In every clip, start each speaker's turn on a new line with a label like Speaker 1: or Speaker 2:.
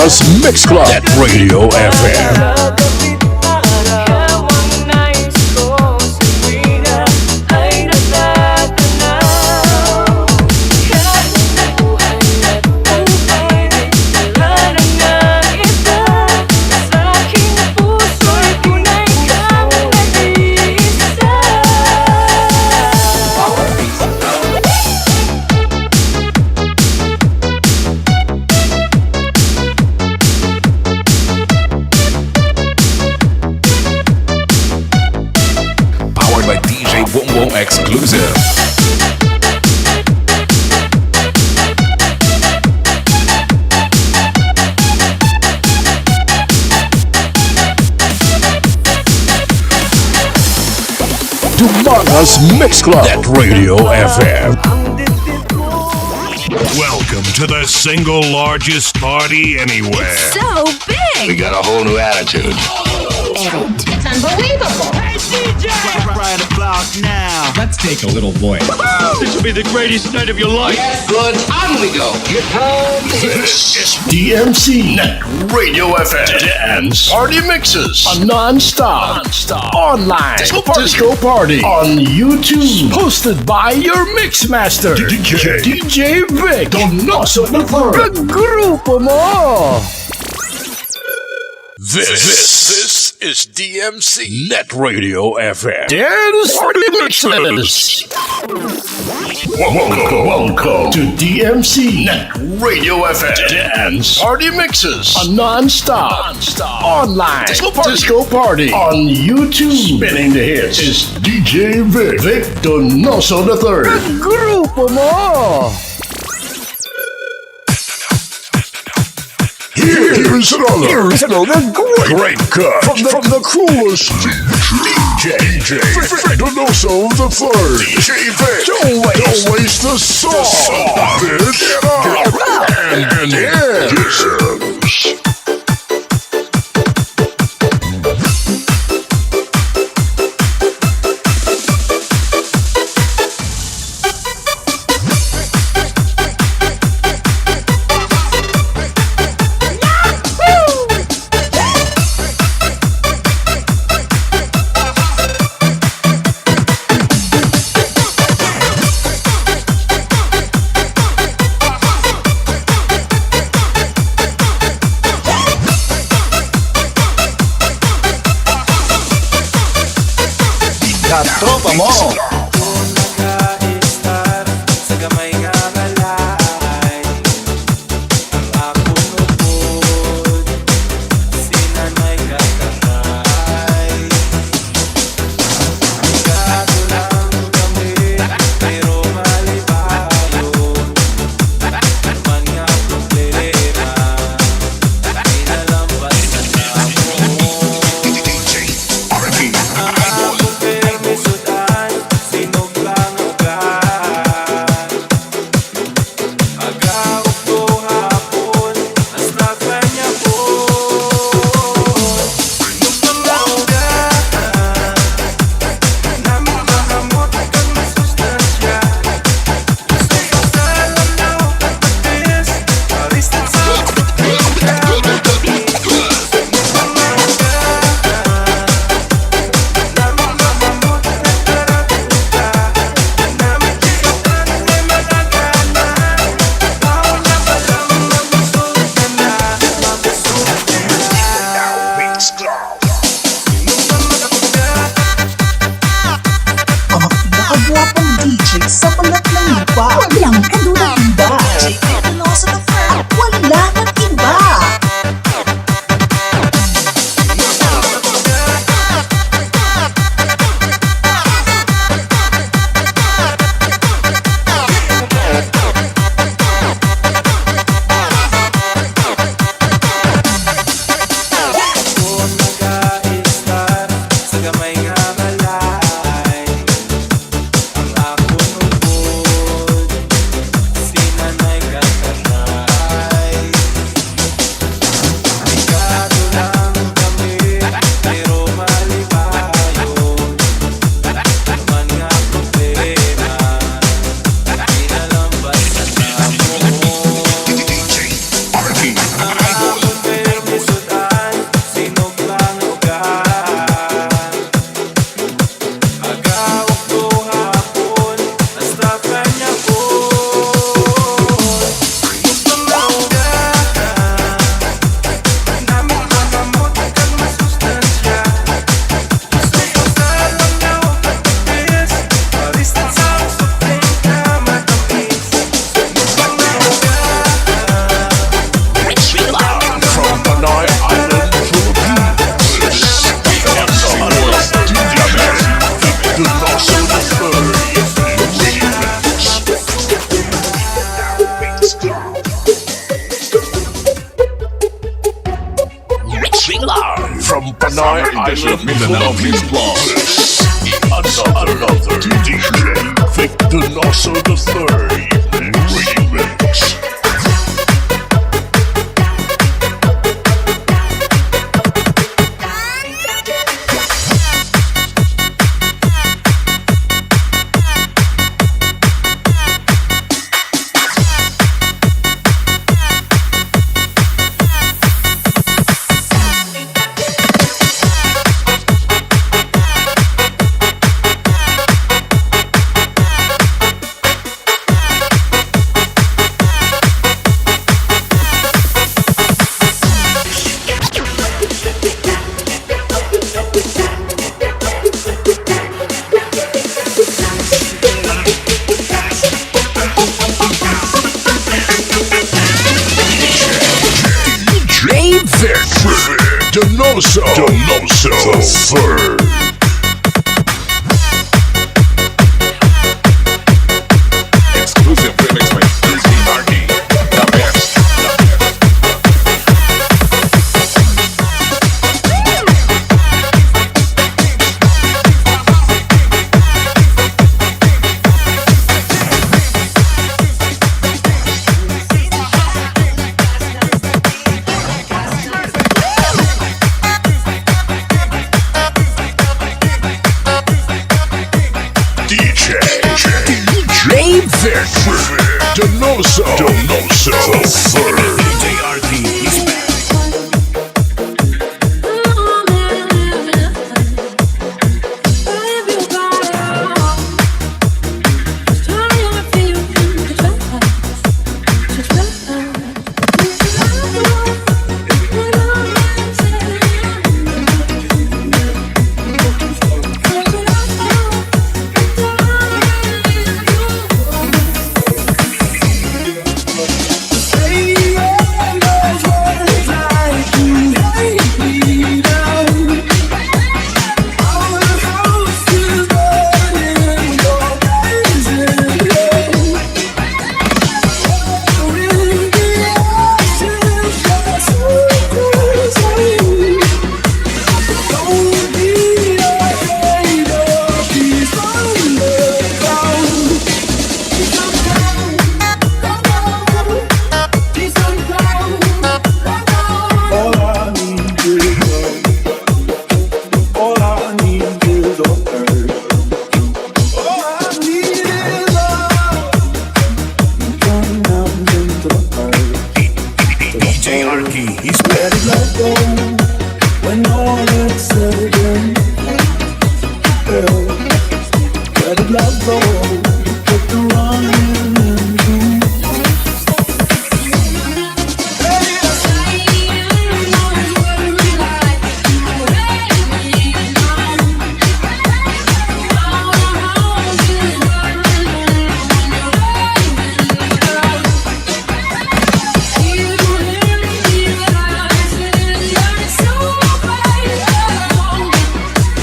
Speaker 1: Dumangas Mix Club at Radio FM.
Speaker 2: Exclusive.
Speaker 1: Dumangas Mix Club at Radio FM.
Speaker 3: Welcome to the single largest party anywhere.
Speaker 4: It's so big!
Speaker 5: We got a whole new attitude.
Speaker 4: Edit. It's unbelievable!
Speaker 6: Hey, DJ! Right about now.
Speaker 7: Let's take a little voice.
Speaker 6: This will be the greatest night of your life.
Speaker 5: Yes, good. On we go. Here comes
Speaker 1: This is DMC Net Radio FM Dance Party Mixes, a non-stop online disco party on YouTube, hosted by your mixmaster DJ DjVicDonosoIII. The grupo mo. This is DMC Net Radio FM Dance Party Mixes. Welcome to DMC Net Radio FM Dance Party Mixes, a non-stop online disco party on YouTube. Spinning the hits is DJ DjVicDonosoIII. The grupo mo. Here's another great cut from the coolest DJ DjVicDonosoIII. DJ Vic, don't waste the song. Bitch, get up and dance.
Speaker 7: Tropa mo!
Speaker 2: Special Mindanao Mix Plus.
Speaker 1: Another DjVicDonosoIII remix. DjVicDonosoIII.
Speaker 2: Exclusive remix by DjRD. The best.
Speaker 1: DjVicDonosoIII.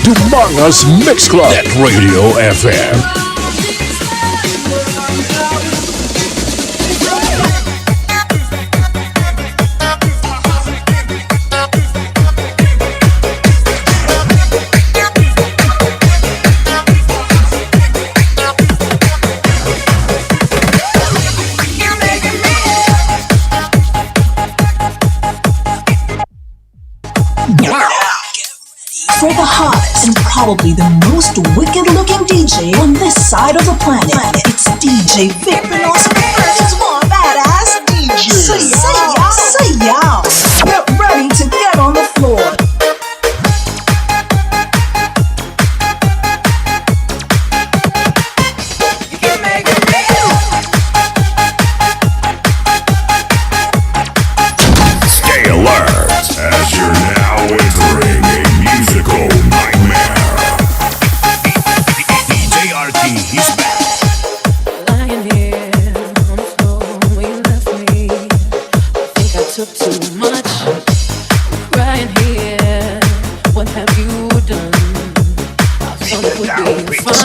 Speaker 1: Dumangas Mix Club. NetRadioFM.
Speaker 7: For the hottest and probably the most wicked-looking DJ on this side of the planet, it's DjVicDonosoIII. It's one badass DJ. Say y'all. Get ready to get on the floor.
Speaker 1: Stay alert as you're now entering a musical nightmare. DjRD, he's back.
Speaker 8: Lying here on the floor where you left me. I think I took too much. Crying here, what have you done? I thought it would be fun. I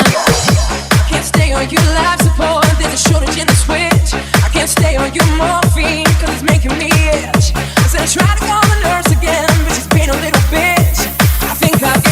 Speaker 8: can't stay on your life support. There's a shortage in the switch. I can't stay on your morphine 'cause it's making me itch. I said I tried to call the nurse again, but she's been a little bitch. I think I've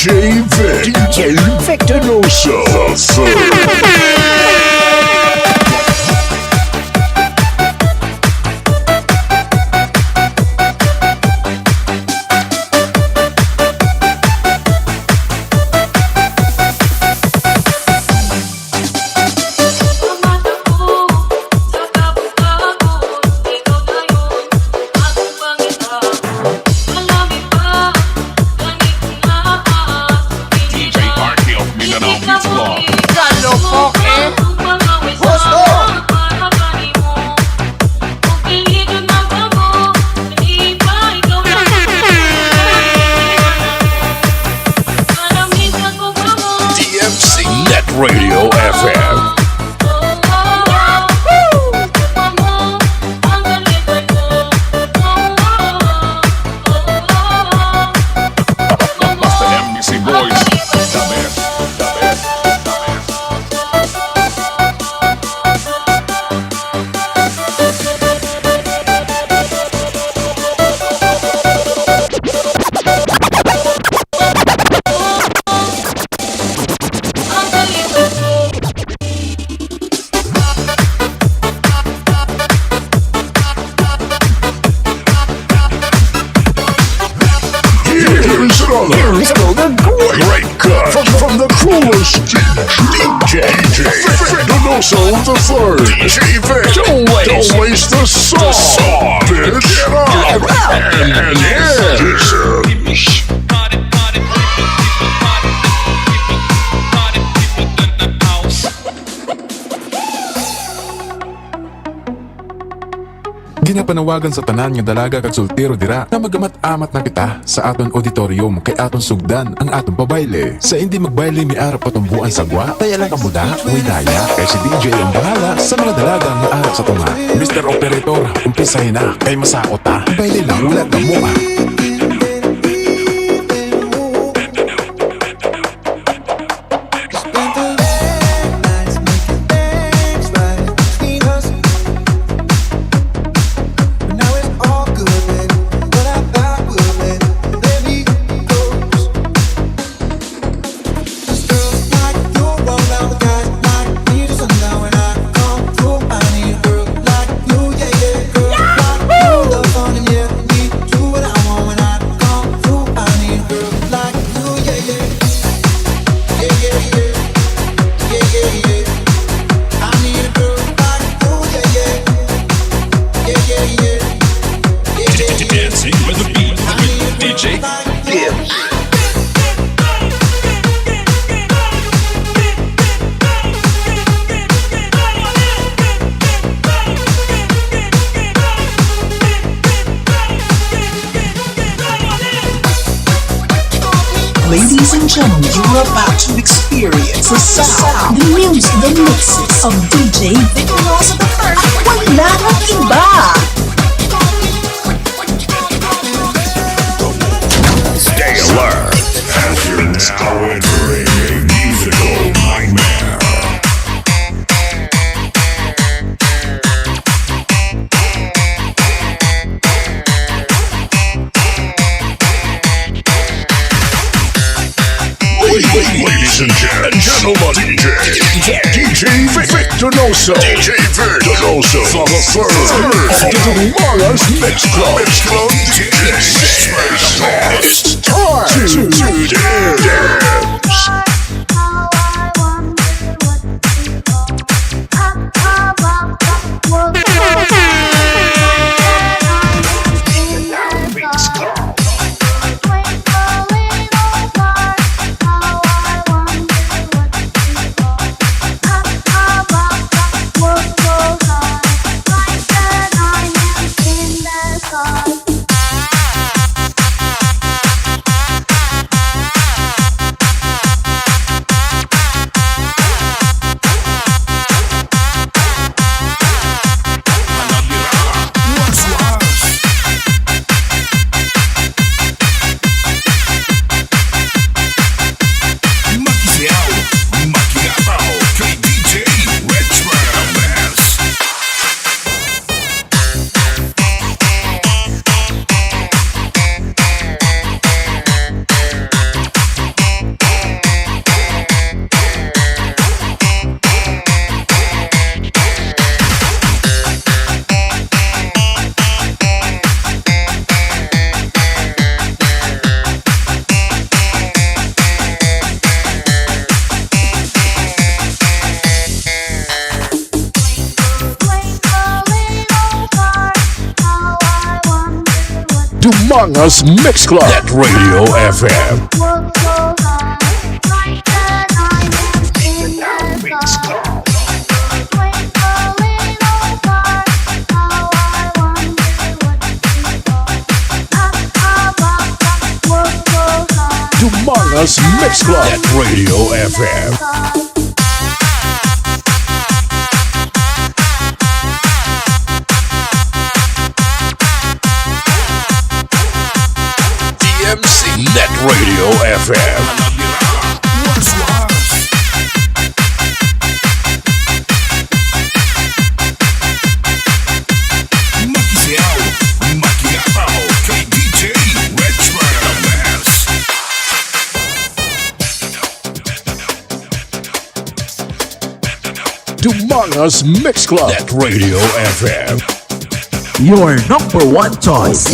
Speaker 1: DjVicDonosoIII.
Speaker 2: DMC
Speaker 1: NetRadioFM.
Speaker 2: Basta MBC Boys. The best, the best, the best.
Speaker 1: Here's another great cut from the coolest DjVicDonosoIII. DjVic, don't waste the song, bitch. Get up and dance.
Speaker 9: Ginapanawagan sa tanan nga dalaga kag sultero dira na magamat-amat na kita sa aton auditorium kay aton sugdan ang aton pabayle. Sa hindi magbayle mi ara patumbuan sa gwa, taya lang kamuda, way daya kay si DJ ang bahala sa mga dalaga nga ara sa tunga. Mr. Operator, umpisahin na kay masakot ta. Bayle lang ulat na mo ah.
Speaker 2: Dancing with the beat. DJ.
Speaker 7: Ladies and gentlemen, you're about to experience the sound, the music, the mixes of DjVicDonosoIII. Wala nang iba!
Speaker 1: Stay alert, as you're now entering a musical nightmare. Ladies and gentlemen, DjVicDonosoIII. DjVicDonosoIII. Dumangas Mix Club. It's time to dance. Dumangas Mix Club. NetRadioFM. Dumangas Mix Club. NetRadioFM. DMC NetRadioFM. Dumangas Mix Club. NetRadioFM.
Speaker 10: Your number one choice.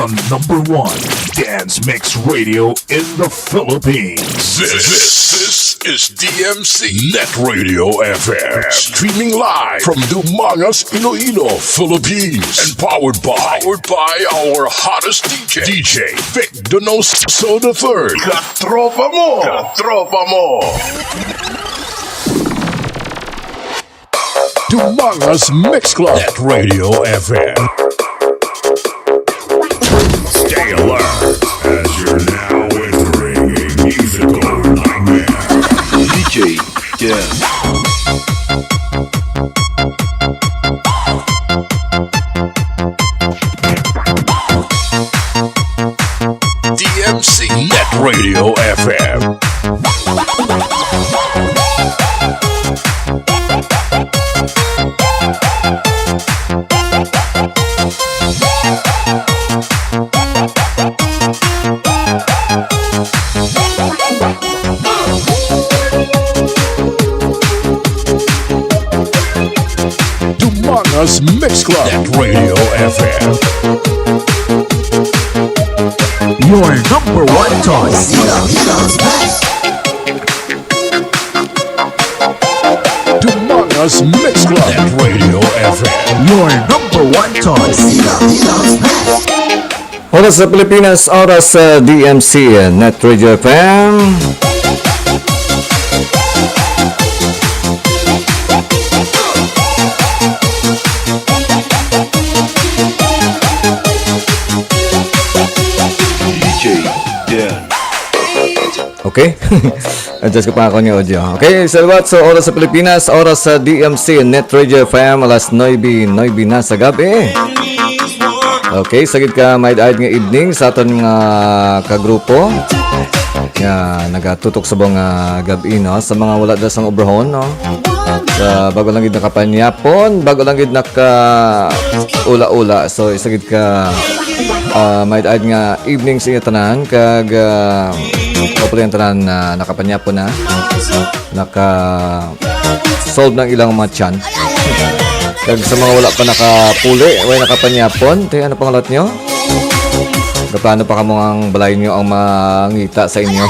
Speaker 3: The number one dance mix radio in the Philippines.
Speaker 1: This is DMC NetRadioFM. Streaming live from Dumangas, Iloilo, Philippines. And powered by our hottest DjVicDonosoIII. Katropa mo! Dumangas Mix Club. NetRadioFM.
Speaker 3: Stay alert, as you're now entering a musical nightmare.
Speaker 5: DJ, yeah.
Speaker 1: DMC NetRadioFM. Dumangas Mix Club. NetRadioFM.
Speaker 10: Your number one choice.
Speaker 1: Dumangas Mix Club. NetRadioFM.
Speaker 10: Your number one choice.
Speaker 11: Oras sa Pilipinas, oras sa DMC, NetRadioFM. Okay? Adjust ko pa ako niyo audio. Okay, salamat sa oras sa Pilipinas, oras sa DMC, NetRadioFM, alas 9 na sa gabi. Okay, sagid ka may daid nga evening sa aton nga kagrupo. Nga nagatutok sa mga gabi, no? Sa mga wala da sang obrahon, no? Sa bago lang gid nakapanyapon, bago lang gid naka ula-ula. So isagid ka may daid nga evening sa inyo tanan kag hopefully ang tanan na nakapanyapon na. Solve ng ilang mga tiyan. Kag sa mga wala pa nakapuli, way nakapanyapon, tayo ano pangalat nyo? Paano pa kamo ang balay nyo ang mangita sa inyo?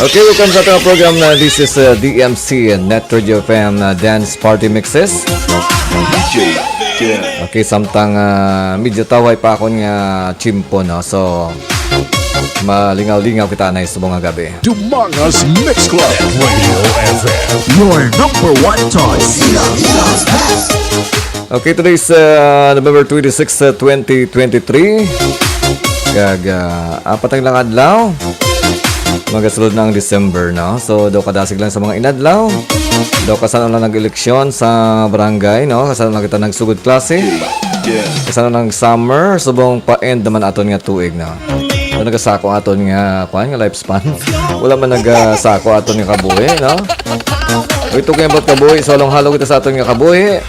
Speaker 11: Okay, welcome sa ating program na this is DMC NetRadioFM Dance Party Mixes. Okay, samtang medyo taway pa ako nga chimpo, no? So, malingaw-lingaw kita na sa mga gabi.
Speaker 1: Dumangas Mix Club. NetRadioFM.
Speaker 10: Your number one choice.
Speaker 11: Okay, today's November 26, 2023. Kag apat ang lang adlaw. Magasulod na ang December, no? So, daw kadasig lang sa mga inadlaw. Daw kasano lang nag-eleksyon sa barangay, no? Kasano lang kita nagsugod klase. Kasano lang summer. Subong pa-end naman aton nga tuig, no? So, nagasako aton nga, nga lifespan. Wala man nagasako aton nga kabuhi, no? Ito kayo ba't kabuhi? So, halong-halong kita sa aton nga kabuhi.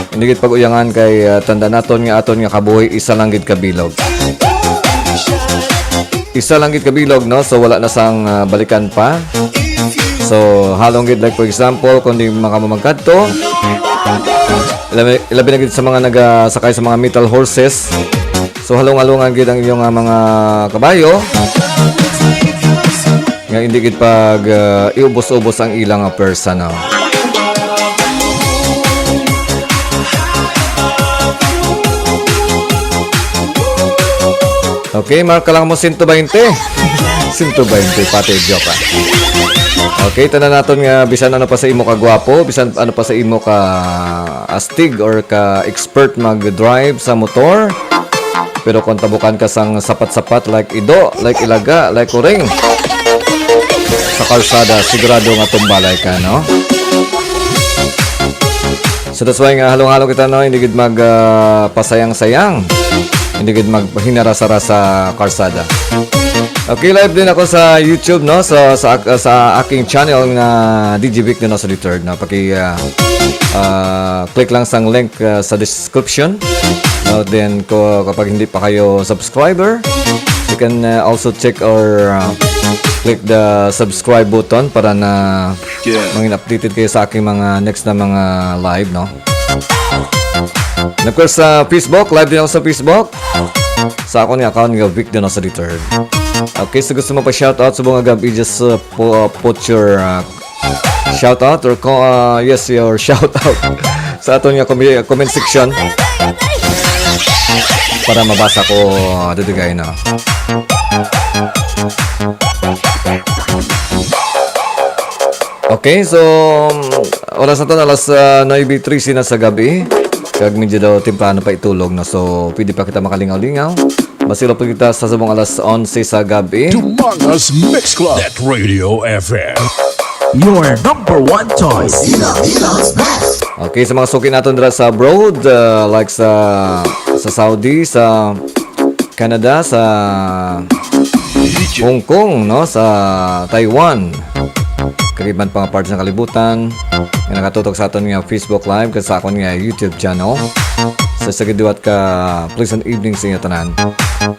Speaker 11: Hindi gid pag-uyangan kay tanda naton nga aton nga kabuhi, isa lang gid kabilog. Isa lang gid kabilog, no? So wala na sang balikan pa. So halong gid, like for example, kung di makamamagkadto, ilabi na gid sa mga nagasakay sa mga metal horses. So halong-halongan gid ang inyong mga kabayo. Nga hindi gid pag iubos-ubos ang ilang person, no? Okay, mark ka lang mo 120. 120 pati joke ah. Okay, tanan naton nga bisan ano pa sa imo ka gwapo, bisan ano pa sa imo ka astig or ka expert mag-drive sa motor. Pero kung tabukan ka sang sapat-sapat like Ido, like Ilaga, like Uring sa kalsada, sigurado nga tumbalay ka, no? So that's why nga halong-halong kita, no? Hindi gid mag pasayang-sayang. Hindi gid maghinara-sara sa kalsada. Okay, live din ako sa YouTube, no? So, sa aking channel na DjVicDonosoIII, no? Click lang sang link sa description. No, then kapag hindi pa kayo subscriber, you can also check or click the subscribe button para na maging updated kayo sa aking mga next na mga live, no? And of course, sa Facebook, live din ako sa Facebook. Sa akong account nga DjVicDonosoIII. Okay, so gusto mo pa shoutout sa mga gabi, just put your shoutout or yes, your shoutout sa aton nga comment section para mabasa ko dudigay na. Okay, so oras na to alas 9:30 na sa gabi. Kag medyo daw temprano pa itulog na, so pwede pa kita makalingaw-lingaw. Masila po kita sa sabong alas 11 sa gabi.
Speaker 1: Dumangas Mix Club, NetRadioFM.
Speaker 10: Your number one choice.
Speaker 11: Okay, sa mga suki natin dira sa abroad, like sa Saudi, sa Canada, sa Hong Kong, no, sa Taiwan. Kariban pa nga parts ng kalibutan. Nga nakatutok sa aton nga Facebook Live kasi sa akon nga YouTube channel. Sa sagiduat ka pleasant evening sa inyo tanan.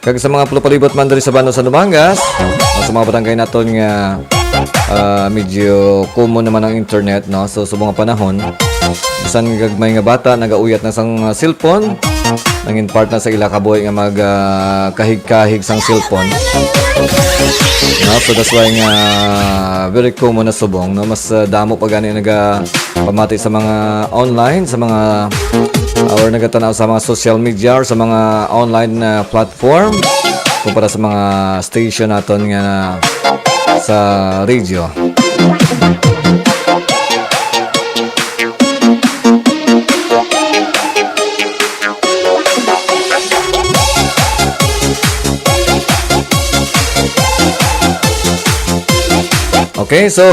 Speaker 11: Kag sa mga palibot man diri sa bando sa Dumangas, sa mga barangay naton nga medyo common naman ang internet, no? So sa mga panahon, bisan gagmay nga bata nagauyat na sang cellphone, nangin part na sa ila kabuhi nga mag kahig-kahig sang cellphone. No, so that's why nga very common na subong, no? Mas damo pa gani naga pamati sa mga online, sa mga or nagatanaw sa mga social media or sa mga online platform kumpara sa mga station naton nga sa radio. Okay, so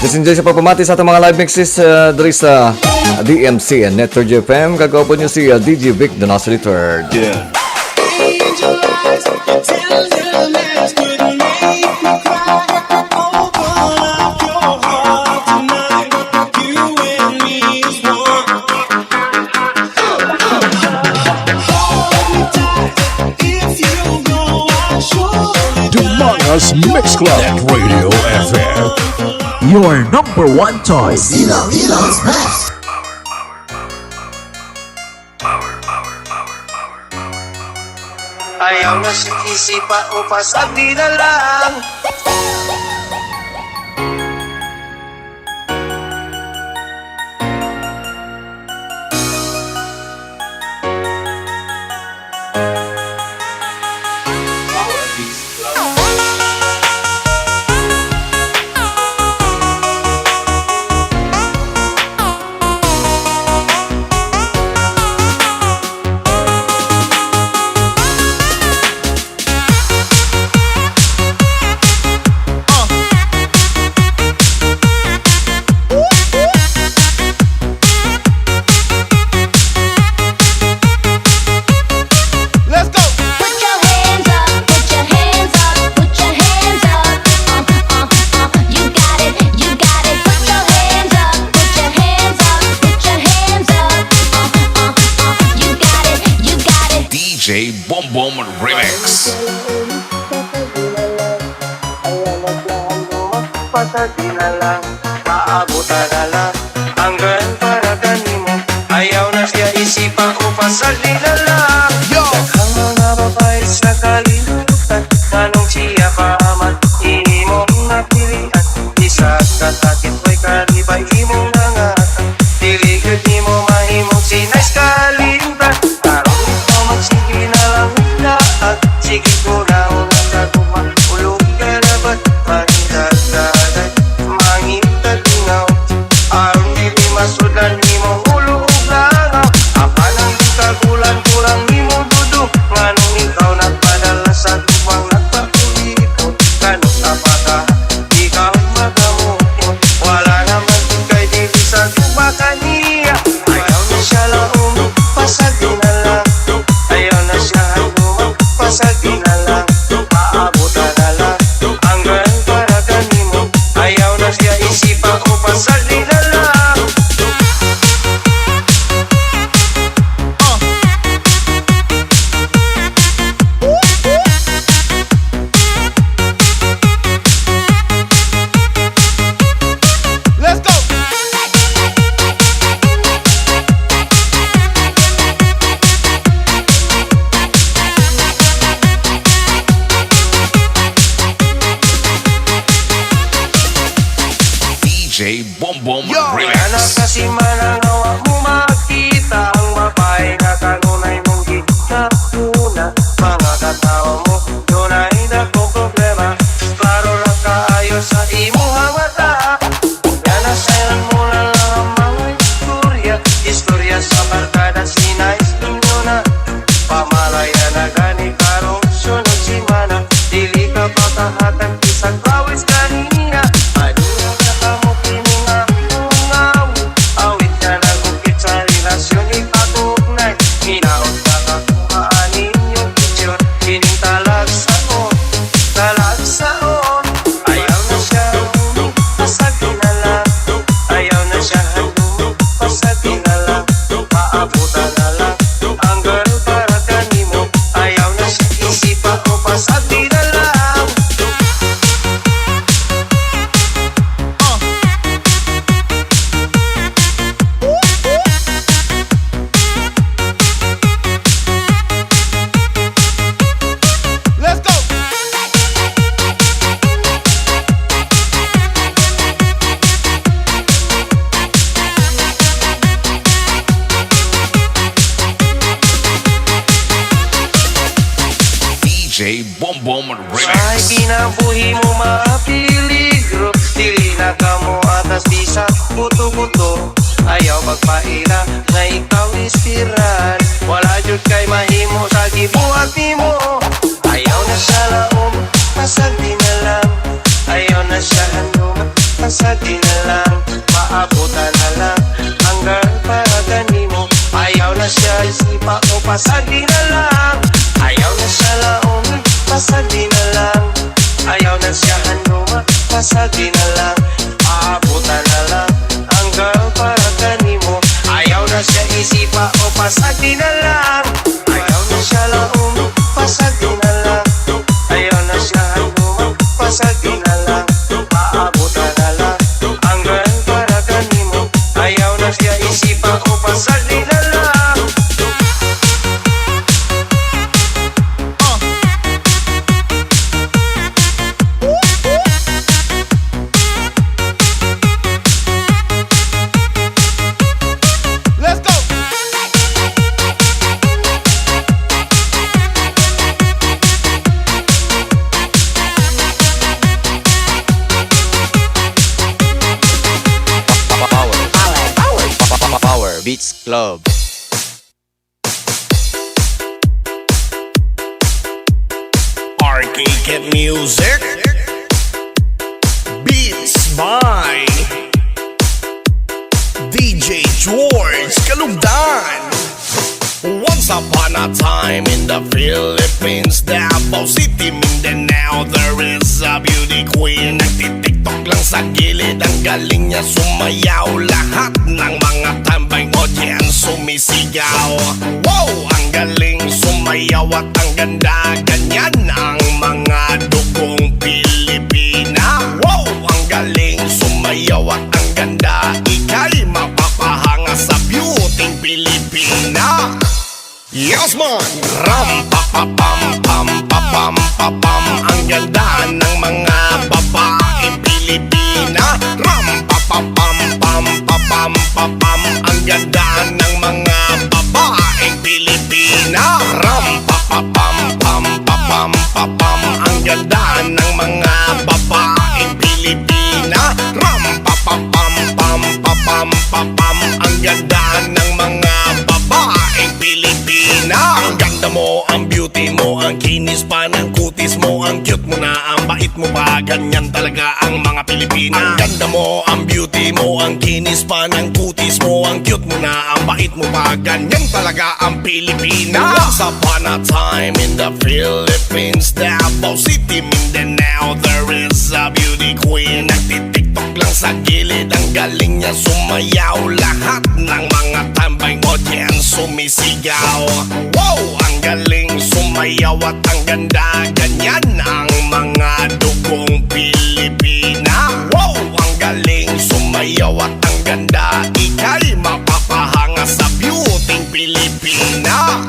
Speaker 11: just enjoy sa pagpamati sa ating mga live mixes diri sa DMC and NetRadioFM. Kagawa po nyo si DjVicDonosoIII.
Speaker 5: Yeah.
Speaker 1: Dumangas Mix Club, NetRadioFM.
Speaker 10: Your number one choice.
Speaker 12: Ayaw na sa isipan o pasabi na lang.
Speaker 2: DJ Bom Bom Remix.
Speaker 12: Pasati na lang, maabutan na lang ang grand para kanimo. Ayaw na siya isipan o pasali na lang. Daghang mga babae sa kalibutan, tanong siya paaman, imong napilian. Isa katakit ko'y karibay imong nangatan, diligid mo mahimong sinay kalimtan. Tarong ito magsige na lang lahat. Sige ko na sa tuma ulog ka na ba't manitagdagan mangitatingaw ang hindi masudan ni mo ulog langaw apa nang di kagulan kulang ni mo duduk nganong ikaw nagpadala sa tubang nagpakulipot kanong apaka ikaw magamukot wala naman kay dili sa tubakan niya ayaw na siya lang pasagin na lang ayaw na siya pasagin na lang paabutan na lang hanggang para kanimo ayaw na siya isipan o pasagin na lang
Speaker 13: Let's go!
Speaker 2: DJ Bom Bom
Speaker 12: Kaya na
Speaker 2: Remix.
Speaker 12: kasi manangawa mo makita ang babae na kanunay mong ginakuna mga katawa mo yun ay dakong problema klaro lang kaayo sa imuhang mata kaya nasayan mo na lang ang mga istorya sa barkada sinais ninyo na pamalaya na gani karong sunod si mana dili ka patahatag isang bawis kanina aduna ka kamo kininga ungaw awit ka na gukit sa relasyon ipatugnay hinaot ka kakuhaan inyong picture kining talagsaon ayaw na siya pasagin na lang ayaw na siya pasagin na lang paabutan na lang ang girl para kanimo ayaw na siya isipa o pasagin na lang
Speaker 13: Let's go!
Speaker 2: DJ Bom Bom
Speaker 12: Ay
Speaker 2: Remix.
Speaker 12: kinabuhi mo maapiligro dili na kamo atas bisa buto-buto ayaw magpaila nga ikaw ispiral wala jud kay mahimo sa gibuhat nimo ayaw na siya laom pasagdi na lang ayaw na siya handom pasagdi na lang maabutan na lang hanggang para kanimo ayaw na siya isipa o pasagdi na lang ayaw na siya laom pasagdi na lang ayaw na siya handom pasagdi na lang maabutan na lang hanggang para kanimo ayaw na siya isipa o pasagdi na lang ayaw na siya laom pasagdi na lang ayaw na siya handom pasagdi na lang maabutan na lang hanggang para kanimo ayaw na siya isipa o pasagdi na lang
Speaker 13: Let's go!
Speaker 14: Power Beats Club.
Speaker 1: Arcade music. Beats by DJ George Kalugdan. Once upon a time in the Philippines, Davao City, Mindanao, there is a beauty queen. Nagtitiktok lang sa gilid, ang galing niya sumayaw. Lahat ng mga tambay audience sumisigaw. Wow, ang galing sumayaw at ang ganda. Ganyan ang mga dugong Pilipina. Wow, ang galing sumayaw at ang ganda. Ika'y mapapahanga sa beauty Pilipina. Yes man! Ram pa pa pam pam pa pam pa pam. Ang ganda ng mga babaeng Pilipina. Ram pa pa pam pam pa pam pa pam. Ang ganda ng mga babaeng Pilipina. Ram pa pa pam pam pa pam ganda ng mga babaeng Pilipina. Ram pa pam pam pam pam pam pam. Ang ganda ng mga babaeng Pilipina. Ang ganda mo, ang beauty mo, ang kinis pa ng kutis mo, ang cute mo na, ang bait mo pa, ganyan talaga ang mga Pilipina. Ang ganda mo, ang beauty mo, ang kinis pa ng kutis mo, ang cute mo na, ang bait mo pa, ganyan talaga ang Pilipina. Once upon a time in the Philippines, Davao City, Mindanao, there is a beauty queen. Nagtitiktok lang sa gilid, ang galing niya sumayaw. Lahat ng mga tambay audience sumisigaw. Wow, ang galing sumayaw at ang ganda, ganyan ang mga dugong Pilipina. Wow, ang galing sumayaw at ang ganda, ika'y mapapahanga sa beauty Pilipina.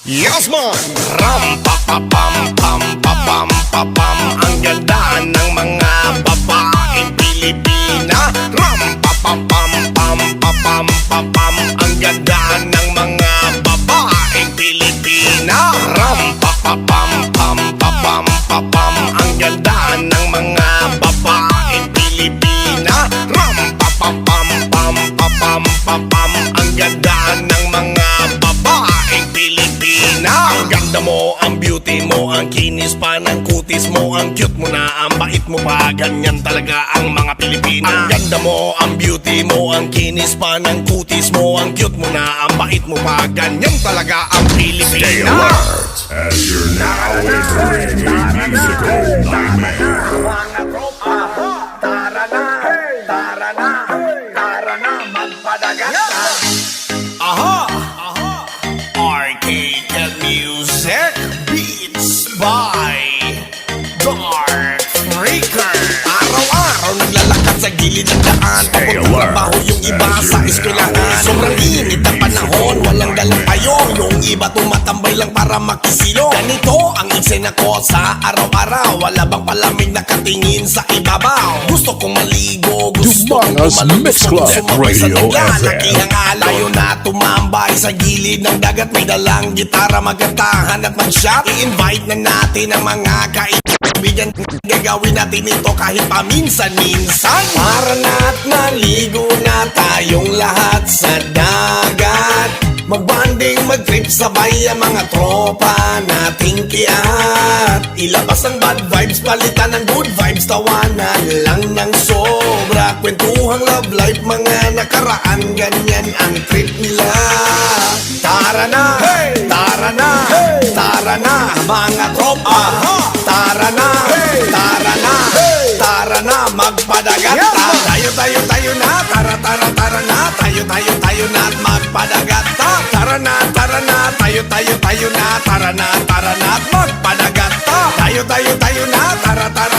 Speaker 1: Yes man! Ram pa pa pam pam pa pam pa pam. Ang ganda ng mga babaeng Pilipina. Ram pa pa pam pam pa pam pa pam. Ang ganda ng mga babaeng Pilipina. Ram pa pa pam pam pa pam pa pam. Ang ganda ng mga babaeng Pilipina. Ram pa pa pam pam pa pam pa pam. Ang ganda ng mga babaeng Pilipina. Ang ganda mo, ang beauty mo, ang kinis pa ng kutis mo, ang cute mo na, ang bait mo pa, ganyan talaga ang mga Pilipina. Ang ganda mo, ang beauty mo, ang kinis pa ng kutis mo, ang cute mo na, ang bait mo pa, ganyan talaga ang Pilipina.
Speaker 3: Stay alert as you're now entering a musical nightmare.
Speaker 1: Mga tropa, tara na, tara na, tara na, magpadagat na. Aha! Arcade music, beats by Dark Freaker. Araw-araw naglalakad sa gilid ng daan, pagtrabaho yung iba sa eskwelahan. Sobrang init ang panahon, walang dalang payo. Yung iba tumatambay lang para makisilo. Ganito ang eksena ko sa araw-araw, wala bang palamig nakatingin sa ibabaw. Gusto kong maligo, gusto kong tumalon, gusto kong sumabay sa dagat. Nakihangalayo na tumambay sa gilid ng dagat, may dalang gitara, magkantahan at mag-shot. I-invite na natin ang mga kaibigan, gagawin natin ito kahit paminsan-minsan. Para na't maligo na tayong lahat sa dagat, mag-bonding, mag-trip sabay ang mga tropa nating kiat. Ilabas ang bad vibes, palitan ng good vibes, tawanan lang ng sobra. Kwentuhang love life, mga nakaraan, ganyan ang trip nila. Tara na, hey! Tara na, hey! Tara na, mga tropa. Tara na, hey! Tara na, hey! Tara na, magpadagat na. Tayo na, tara na. Tayo na, magpadagat na. Tara na, tayo na. Tara na, magpadagat na. Tayo na,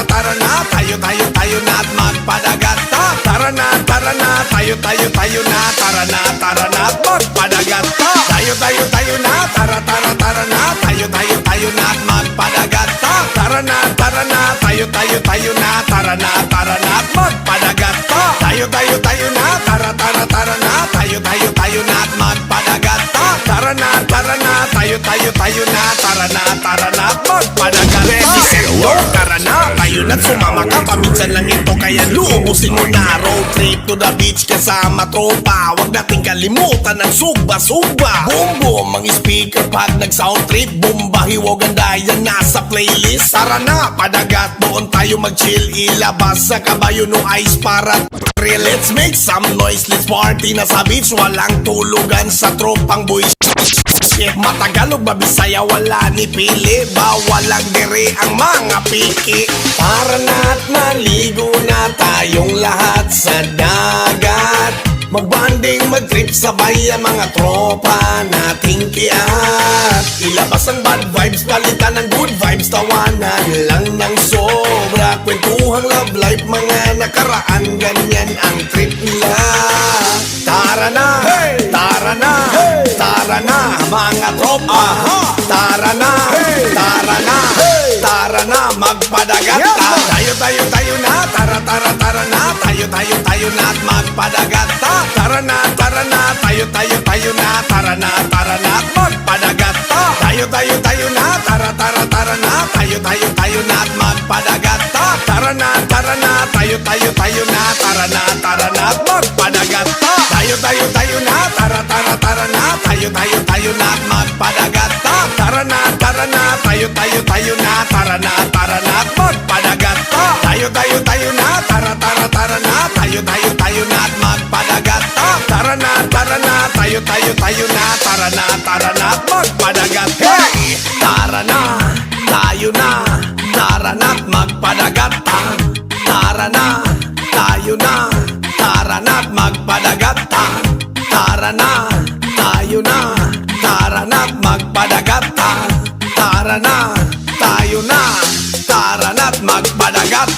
Speaker 1: tara na. Tayo na, magpadagat na. Tara na, tayo na. Tara na, magpadagat na. Tayo na, tara na. Tayo na, magpadagat na. Tara na, tayo na. Tara na, magpadagat na. Tayo na, tara na. Tayo na, magpadagat na. Tara na, tayo na. Tara na, magpadagat na. Tara na, tayo na, sumama ka. Paminsan lang ito, kaya lubusin mo na. Road trip to the beach kasama tropa. Huwag nating kalimutan ang sugba-sugba. Boom boom, ang speaker pag nag-sound trip. Bomba, hiwagan yan nasa playlist. Tara na, padagat, doon tayo mag-chill. Ilabas sa kabayo no ice para real. Let's make some noise, let's party na sa beach. Walang tulugan sa tropang boys. Matagalog ba Bisaya, wala ni pili. Bawal lang dire ang mga piki. Para na't maligo na tayong lahat sa dagat, mag-bonding, mag-trip sabay ang mga tropa nating kiat. Ilabas ang bad vibes, palitan ng good vibes, tawanan lang ng sobra. Kwentuhang love life, mga nakaraan, ganyan ang trip nila. Tara na, hey! Tara na, hey! Tara na, mga tropa. Tara na, hey! Tara na, hey! Tara na, magpadagat na. Tayo na, tara na. Tayo na, magpadagat na. Tara na, tayo na. Tara na, magpadagat na. Tayo na, tara na. Tayo
Speaker 12: na't magpadagat. Tara na, tayo na. Tara na, at magpadagat. Tayo na, tara na. Tayo na at magpadagat. Tara na, tayo na. Tara na, at magpadagat. Tayo na, tara na. Tayo na at magpadagat. Tara na, tayo na. Tara na, at magpadagat. Hey! Tara na, tayo na. Tara na at magpadagat. Tara na, tayo na. Tara na at magpadagat. Tara na, tayo na. Tara na at magpadagat. Tara na, tayo na. Tara na at magpadagat.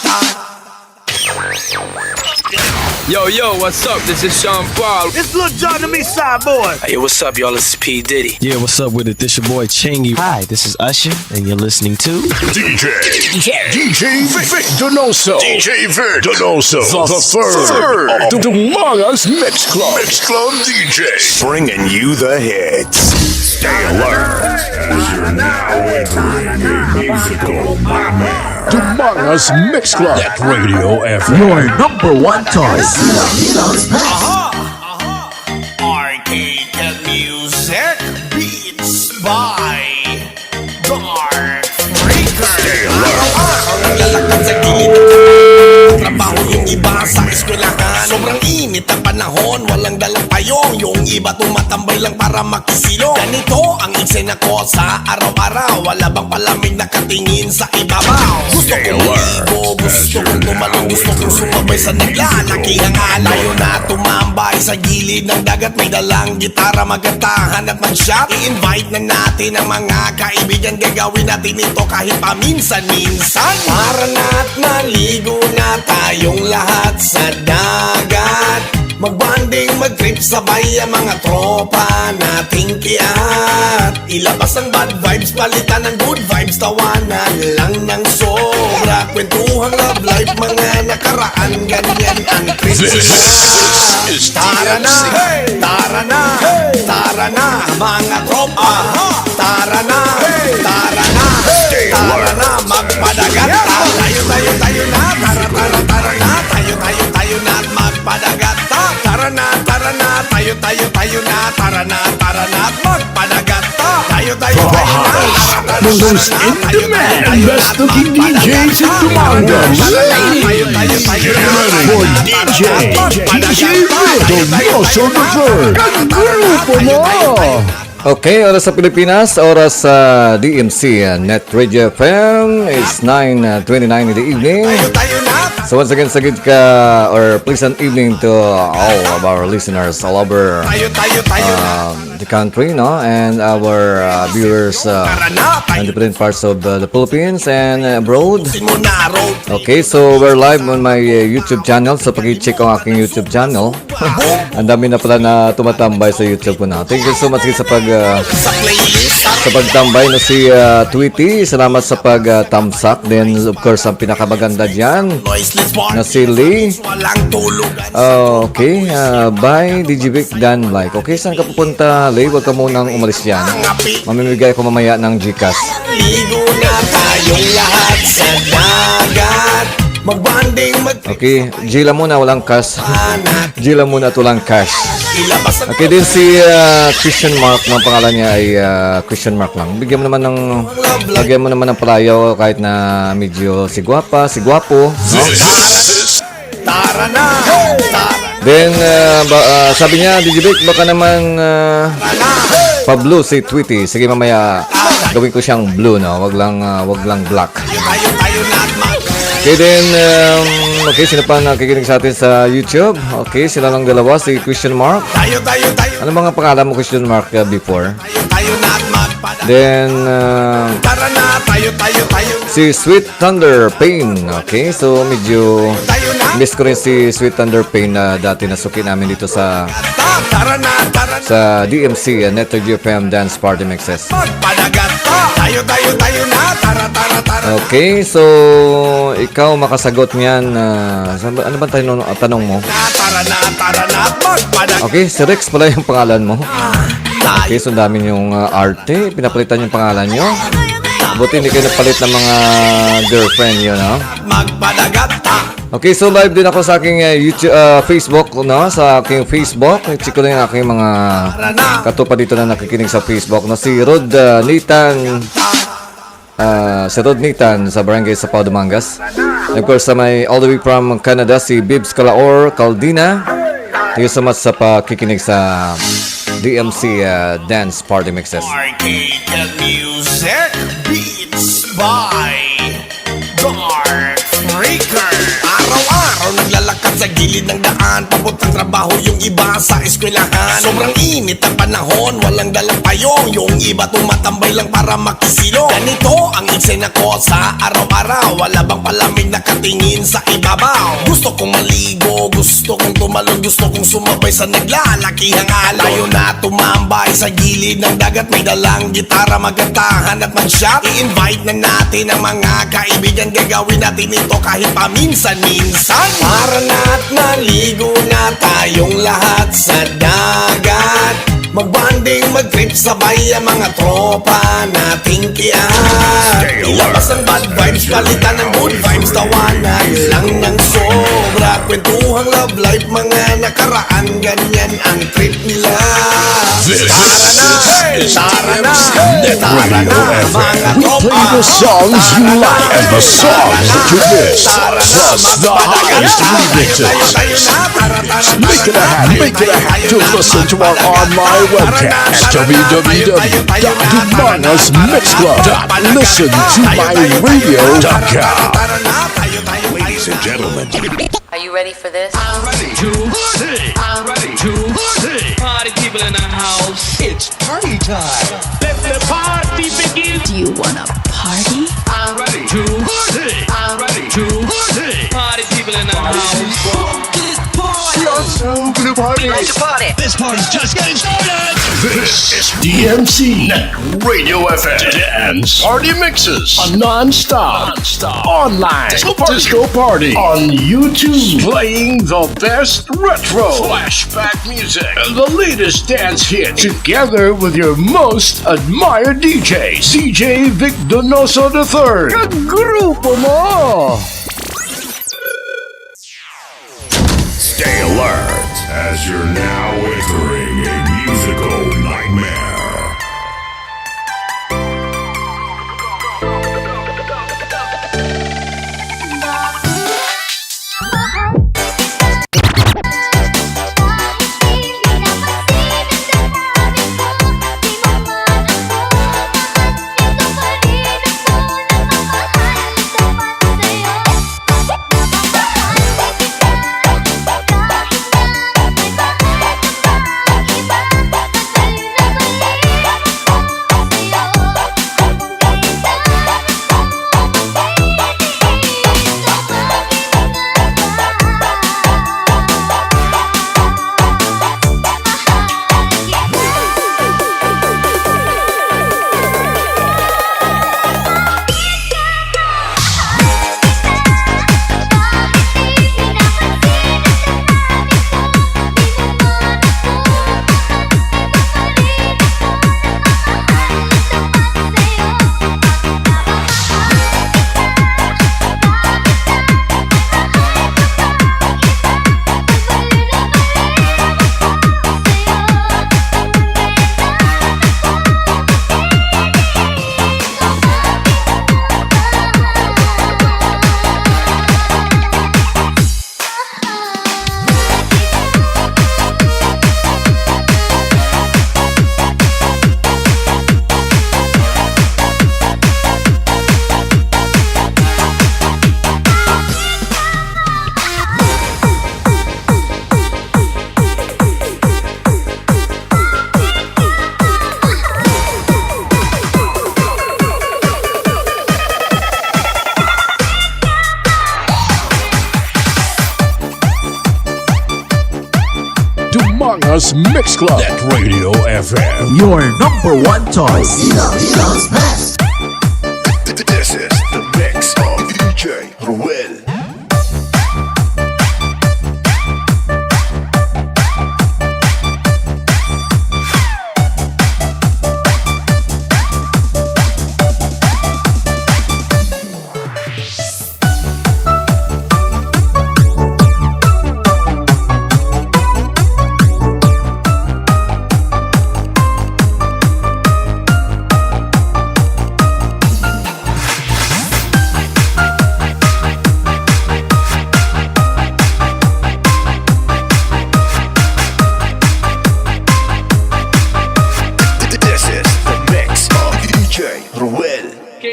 Speaker 14: Yo, what's up? This is Sean Paul.
Speaker 13: It's Lil Jon to me, side boy.
Speaker 15: Hey, what's up, y'all? This is P. Diddy.
Speaker 16: Yeah, what's up with it? This your boy Chingy. Hi, this is Usher, and you're listening to
Speaker 1: DjVicDonosoIII. DjVicDonosoIII. The third of Dumangas Mix Club. Mix Club DJ.
Speaker 3: Bringing you the hits. Stay alert as you're now entering a musical nightmare.
Speaker 1: Dumangas Mix Club. NetRadioFM.
Speaker 10: Your number one choice.
Speaker 12: Arcade music, beats by Dark Freaker. Araw-araw ang lalakad sa gilid ng trabaho yung iba sa eskwelahan. Sobrang init ang panahon, walang dalang payong. Yung iba tumatambay lang para makisilong. Ganito ang eksena ko sa araw-araw. Wala bang palamig nakatingin sa ibabaw? Gusto kong maligo, gusto kong tumalong, gusto kong sumabay sa naglalaki ang alayo na tumambay sa gilid ng dagat. May dalang gitara, magkantahan at mag-shot. I-invite na natin ang mga kaibigan. Gagawin natin ito kahit paminsan-minsan. Para na't maligo na tayong lahat sa dagat. Magbanding, mag-trip, sabay ang mga tropa nating kiat. Ilabas ang bad vibes, palitan ng good vibes. Tawanan lang ng sobra. Kwentuhang love life, mga nakaraan. Ganyan ang Christmas. Tara na, tara na, tara na, mga tropa. Tara na, tara na, tara na, magpadagat. Tayo na, tara na. Tayo na at magpadagat. Tara na, tayo na. Tara na at magpadagat. Tayo na.
Speaker 1: The most in-demand and best-looking DJs in Dumangas. Ladies, get ready for DjVicDonosoIII. Ang grupo mo!
Speaker 11: Okay, oras sa Pilipinas, oras sa DMC, NetRadioFM is 9:29 in the evening. So once again, sagid ka, or pleasant evening to all of our listeners all over the country, no? And our viewers in different parts of the Philippines and abroad. Okay, so we're live on my YouTube channel. So pag-check ang aking YouTube channel, ang dami na pala na tumatambay sa YouTube ko na. Thank you so much sa pagtambay na si Tweety. Salamat sa thumbs up. Then of course ang pinakamaganda dyan na si Lee. Okay, bye DjVicDonosoIII like. Okay, saan ka pupunta, Lee? Huwag ka munang umalis dyan. Mamimigay ko mamaya ng Gcash.
Speaker 12: Ligo na tayong lahat sa dagat.
Speaker 11: Okay, Gila muna, walang cash. Gila muna, walang cash. Okay, din si Christian Mark, ng pangalan niya ay Christian Mark lang. Bigyan mo naman ng palayaw kahit na medyo si gwapo, no? Then sabi niya, DjVic, baka naman pa-blue si Tweety. Sige, mamaya gawin ko siyang blue, no? Wag lang black. Okay, then, okay, sino pa nakikinig sa atin sa YouTube? Okay, sila lang dalawa, si Christian Mark. Ano mga pangalan mo, Christian Mark, before? Then, si Sweet Thunder Pain. Okay, so medyo miss ko rin si Sweet Thunder Pain na dati nasuki namin dito sa DMC, NetRadioFM Dance Party Mixes. Okay, so ikaw makasagot niyan. Ano ba tanong mo? Okay, si Rex pala yung pangalan mo. Okay, so dami yung arte. Pinapalitan yung pangalan nyo. Buti hindi kayo napalit ng mga girlfriend yun, no? Okay, so live din ako sa aking YouTube, Facebook, no? Sa aking Facebook. Check ko na yung aking mga katupa dito na nakikinig sa Facebook, no? Si Rod Nathan, si Rod Nathan sa barangay sa Dumangas. Of course, may all the way from Canada, si Bibs Calaor Caldina. Thank you so much sa pakikinig sa DMC Dance Party Mixes.
Speaker 17: Arcade music beats by Dark Freaker. Araw-araw naglalakad sa gilid ng daan, papuntang trabaho yung iba sa eskwelahan. Sobrang init ang panahon, walang dalang payong, yung iba tumatambay lang para makisilong. Ganito ang eksena ko sa araw-araw, wala bang palamig nakatingin sa ibabaw. Gusto kong maligo, gusto kong tumalon, gusto kong sumabay sa naglalakihang alon. Tayo na tumambay sa gilid ng dagat, may dalang gitara, magkantahan at mag-shot. I-invite na natin ang mga kaibigan, gagawin natin ito kahit paminsan-minsan. Para na't naligo na tayong lahat sa dagat, mag-bonding, mag-trip, sabay ang mga tropa nating kiyat. Ilabas ang bad vibes, palitan ng good vibes, tawanan lang ng sobra. Kwentuhang love life, mga nakaraan, ganyan ang trip nila. Tara na,
Speaker 1: We play the songs you like and the songs that you miss, plus the hottest remixes. Make it a habit to listen to our online webcast at www.listentomyradio.com.
Speaker 3: Ladies and gentlemen,
Speaker 8: Are you ready for this?
Speaker 6: I'm ready to sing. I'm ready to sing. Party people in the house. It's party time. Let the party begin.
Speaker 7: Do you wanna party?
Speaker 6: I'm ready to sing. I'm ready to sing. Party people in the house. This party.
Speaker 1: You're so gonna party.
Speaker 6: We like to party. This party's just getting started.
Speaker 1: This is DMC Net Radio FM Dance Party Mixes, a non-stop online disco party on YouTube, playing the best retro flashback music and the latest dance hits together with your most admired DJ, DjVicDonosoIII. Kagrupo mo!
Speaker 3: stay alert as you're now entering a musical nightmare.
Speaker 1: Dumangas Mix Club. NetRadioFM.
Speaker 10: Your number one choice.
Speaker 3: This is the mix of DJ Ruel.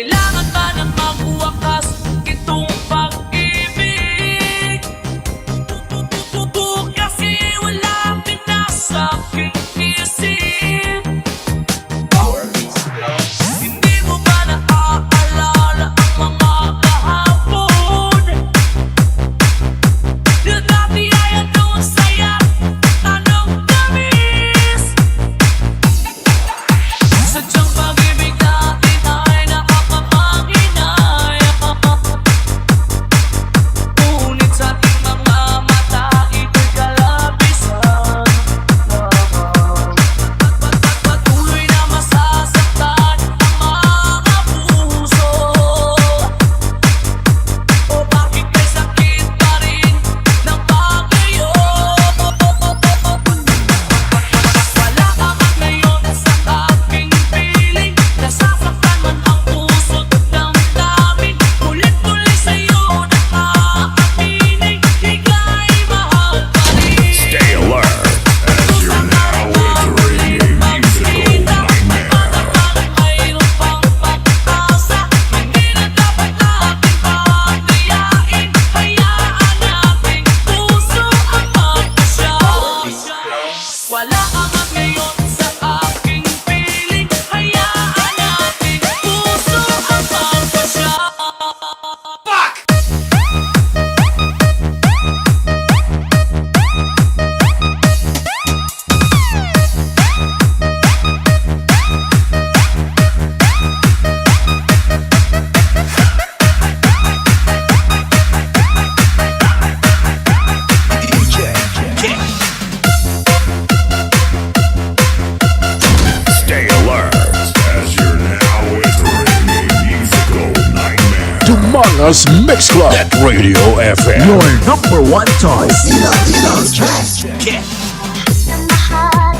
Speaker 8: Kailangan ba nang magwakas itong pag-ibig? Kasi wala pinasakit isip. Hindi mo ba naaalala ang mga kahapon? Na dati ay anong saya, anong tamis? Sadyang pag-ibig natin ay nakakapanghinayang. Ngunit sa ating mga mata ito'y kalabisan. Patuloy na masasaktan ang mga puso. O bakit may sakit pa rin ng pag-iyo? Wala ka man ngayon sa aking piling. Nasasaktan man ang puso't damdamin. Ulit-ulit sa'yo nakakaminig. Ika'y mahal pa rin.
Speaker 3: Stay alert as you're now entering a musical nightmare.
Speaker 8: Mayroon pang pag-asa. Hindi na dapat natin pagdayain. Hayaan nating puso ang magpasya. Wala ka man ngayon sa aking piling. Hayaan nating puso ang magpasya.
Speaker 3: Stay alert as you're now entering a musical nightmare.
Speaker 1: Dumangas Mix Club. NetRadioFM.
Speaker 10: Your number one choice.
Speaker 18: Mahal,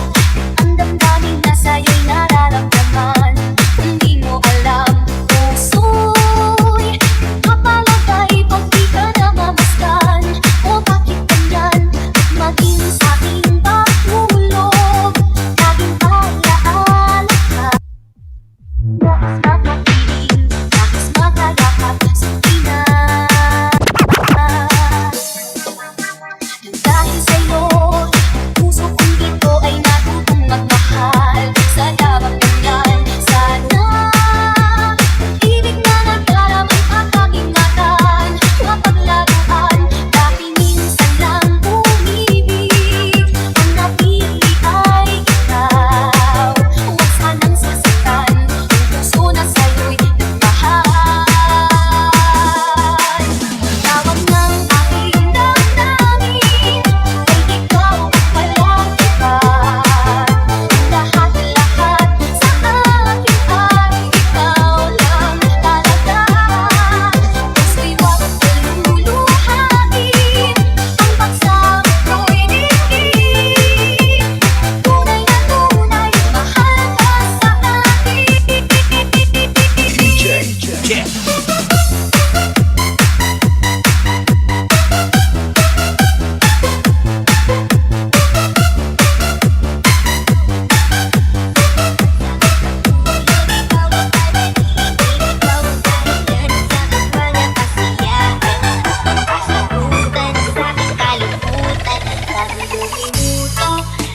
Speaker 18: ang damdamin na sa'yo'y nararamdaman. Hindi mo alam, puso'y kapalagay pag di ka namamasdan. O bakit ganyan, at maging sa'king patulog. Laging alaala ka. Nais makapiling, nais makayakap sa Pinas. Dahil sa'yo, puso kong ito ay natutong magmahal. Sa labang ganyan, sana ibig na nagdaramay pag-ingatan. Mapaglaruan, dati minsan lang umibig. Ang napili ay ikaw. Huwag sanang sasaktan, ang puso na sa'yo'y nagmahal. Tawag ng aking damdamin ay ikaw at walang iba. Lahat-lahat sa akin ay ikaw lang talaga. Puso'y huwag luluhain, ang pagsama ko'y dinggin. Tunay na tunay, mahal ka sa akin.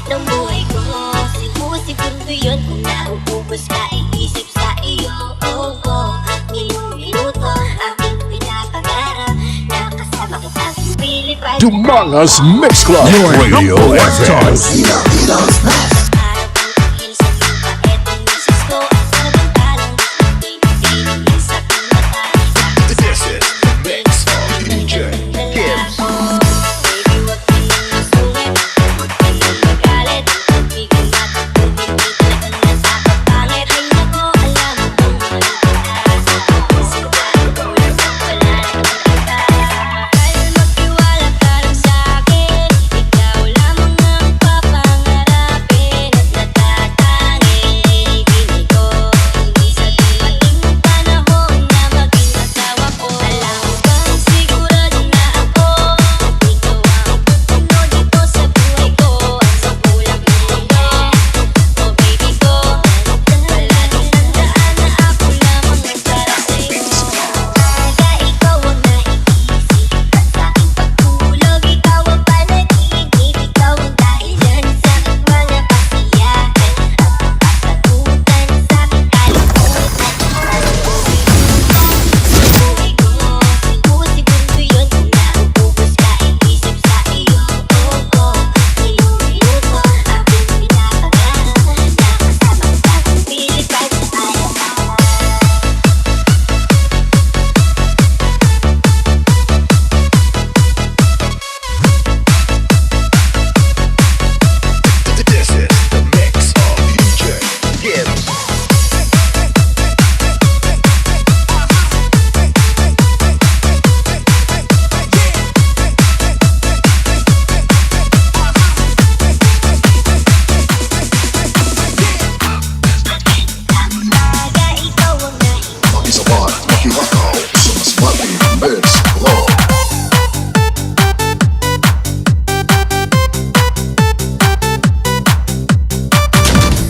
Speaker 18: Ng buhay ko, siguro yun kung nauubos ka, iisip sa iyo. Minuto, aking pinapangarap na kasama kita sa Pilipinas.
Speaker 1: Dumangas Mix Club.
Speaker 10: Your number one
Speaker 1: NetRadioFM.
Speaker 10: choice.
Speaker 3: This is the mix of DJ Gibbs.
Speaker 18: Magtiwala ka lang sa'kin, ikaw lamang ang papangarapin.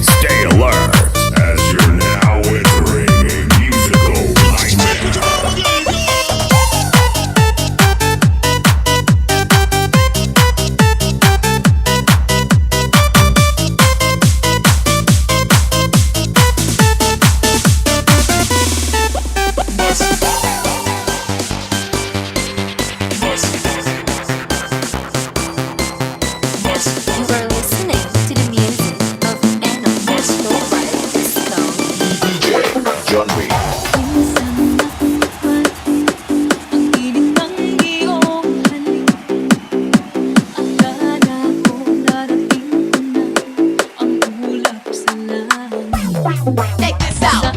Speaker 3: Stay alert as you're now entering a musical nightmare.
Speaker 18: You are listening to the music of Animal Snowbird Disco.
Speaker 3: DJ John B.
Speaker 4: Check this out.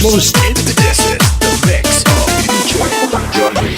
Speaker 3: Most this is the mix of DJ John B.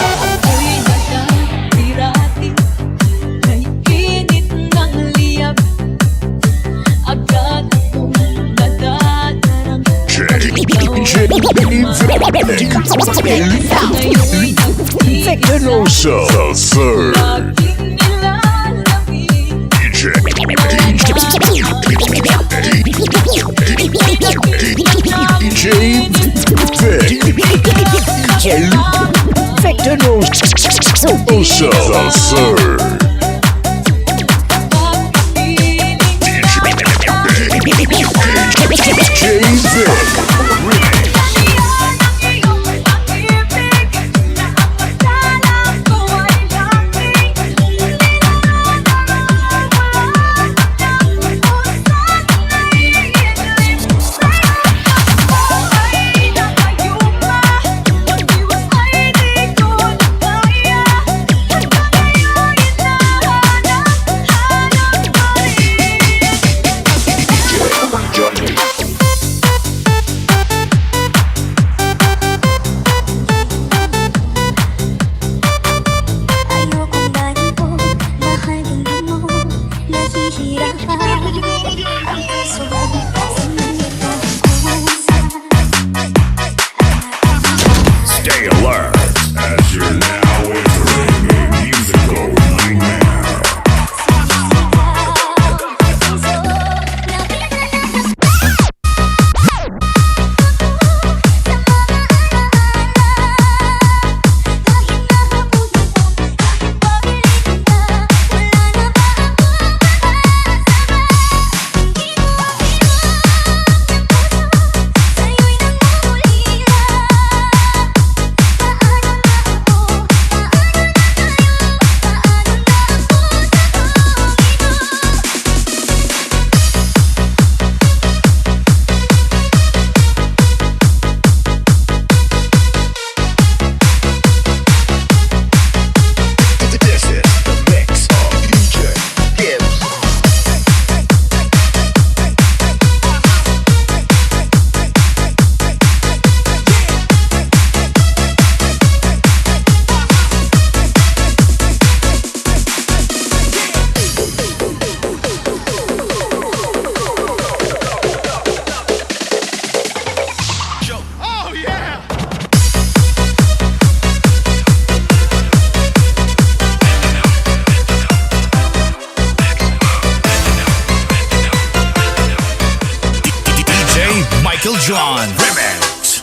Speaker 17: John Remix.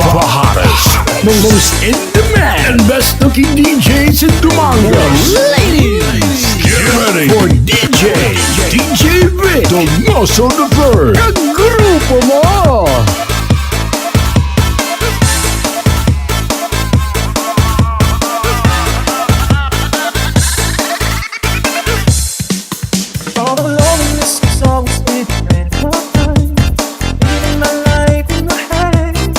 Speaker 1: The hottest, most in demand, and best looking DJs in Dumangas. Ladies, get ready for DjVicDonosoIII. Kagrupo mo!
Speaker 12: All the loneliness is always been ran behind. Leaving my life in your hands.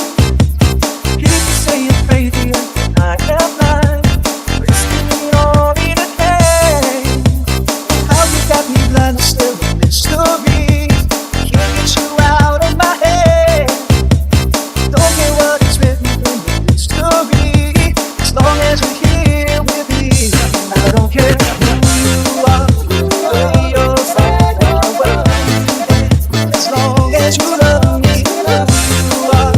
Speaker 12: Keep saying crazy and I have lied. Risking it all in a hand. How you got me blind is still a mystery. Can't get you out of my head. Don't care what is written in the history. As long as you're here with me, I don't care who you are. As you love me, you are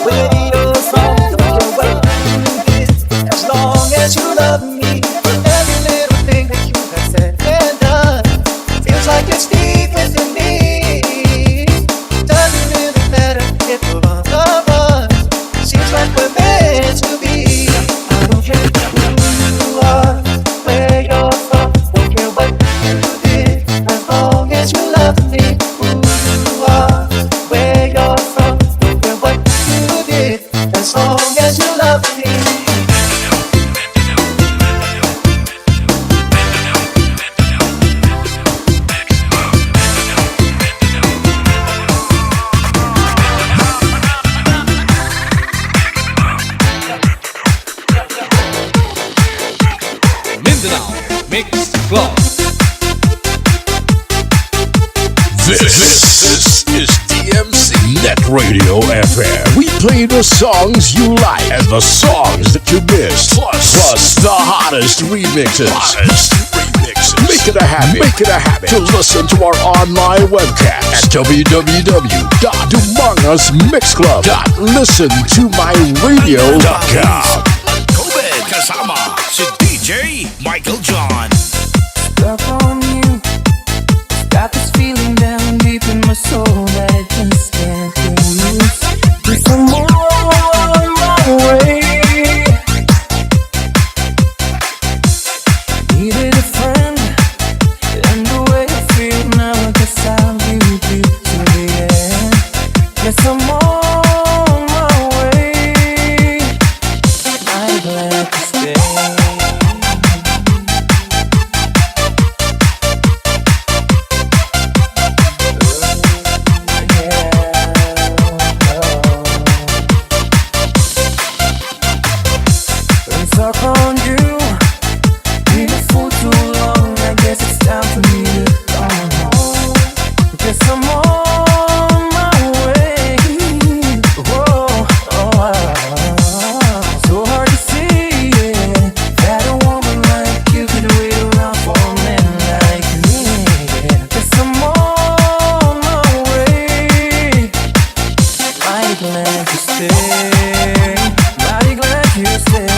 Speaker 12: where you're from. Don't care what you did, as long as you love me. Every little thing that you have said and done feels like it's deep within me. Doesn't really matter if we're on the run. Seems like we're meant to be. I don't care who you are, where you're from. Don't care what you did, as long as you love me. As long as you love me.
Speaker 6: Mindanao Mix Club.
Speaker 1: This is DMC NetRadioFM. We play the songs you like and the songs that you missed. Plus the hottest remixes. Make it a habit to listen to our online webcast at www.dumangasmixclub.listentomyradio.com.
Speaker 17: COVID kasama si DJ Michael John.
Speaker 12: Stuck on you. Got this feeling down deep in my soul that I just can't lose. There's some more on my way. Needed a friend, and the way I feel now, I guess I'll be with you to the end. There's some more on my way. I'm glad to stay. Stuck on you, been a fool too long. I guess it's time for me to go home. Guess I'm on my way. Whoa, so hard to see, yeah, that a woman like you could wait around for a man like me. Guess I'm on my way. Mighty glad you stay. Mighty glad you stay.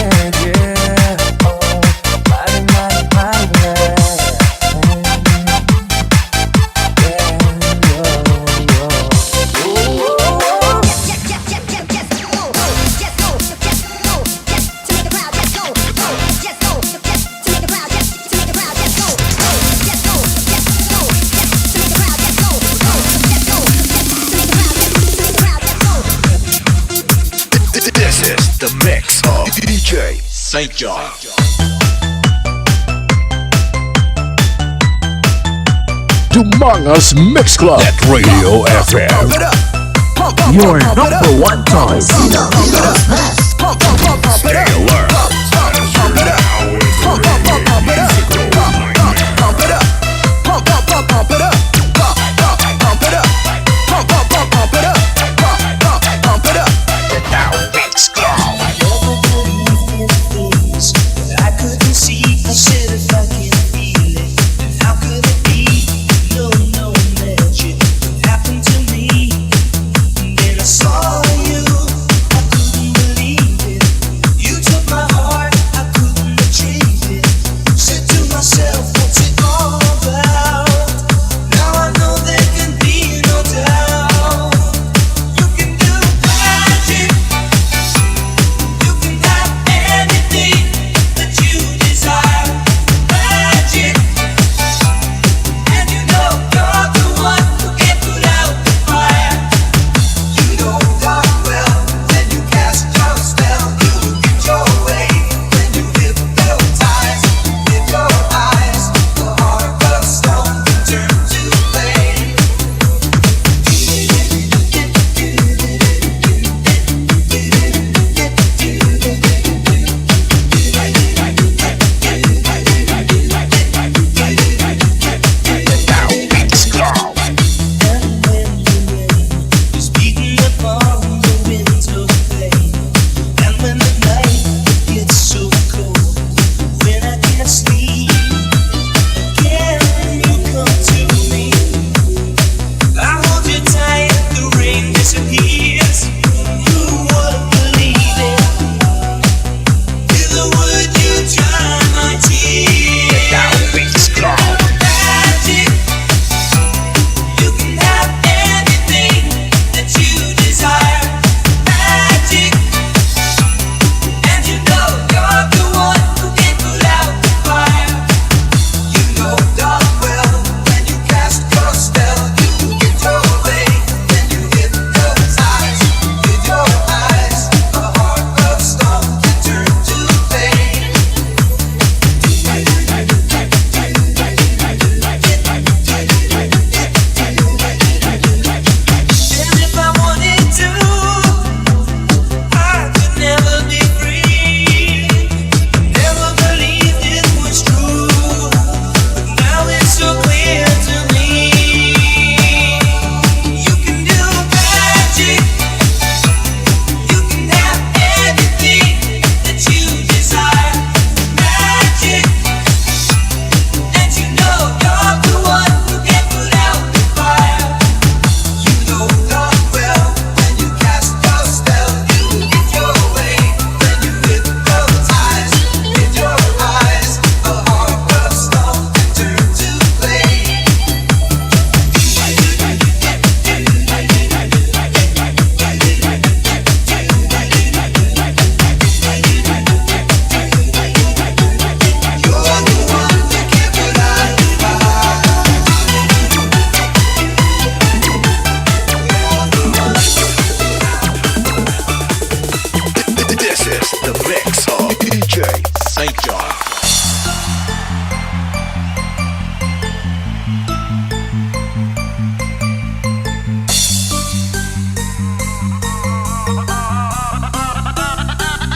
Speaker 17: This is the mix of DJ St. John.
Speaker 1: Dumangas Mix Club at NetRadioFM.
Speaker 10: Your number one choice.
Speaker 3: Stay alert. As you're now entering a musical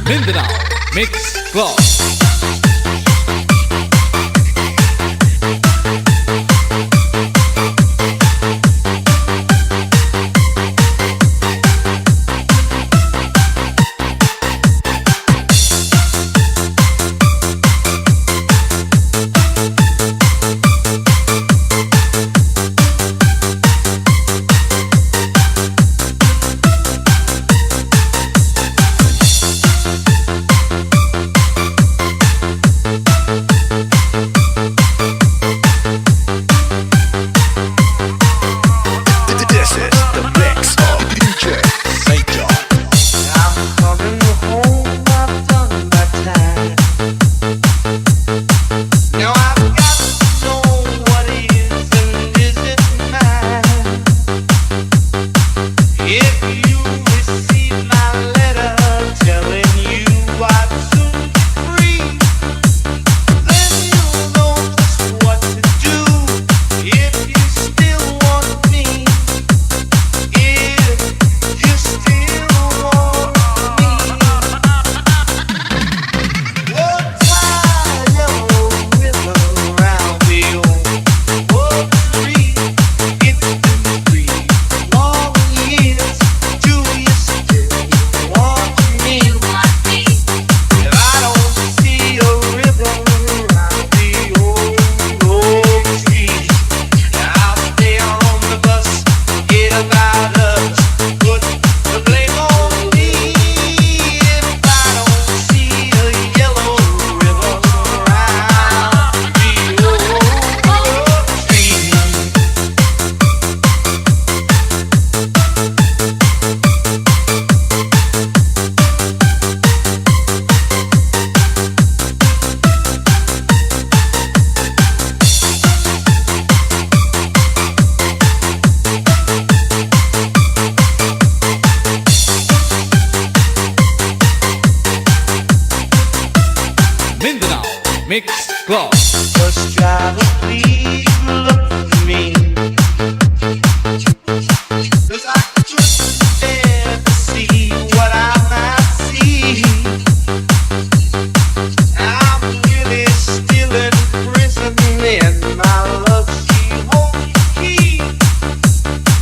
Speaker 6: Mindanao Mix Club. Mix Club.
Speaker 12: Bus driver, please look for me. 'Cause I just dare to see what I might see. I'm really still in prison in my love. She holds the key.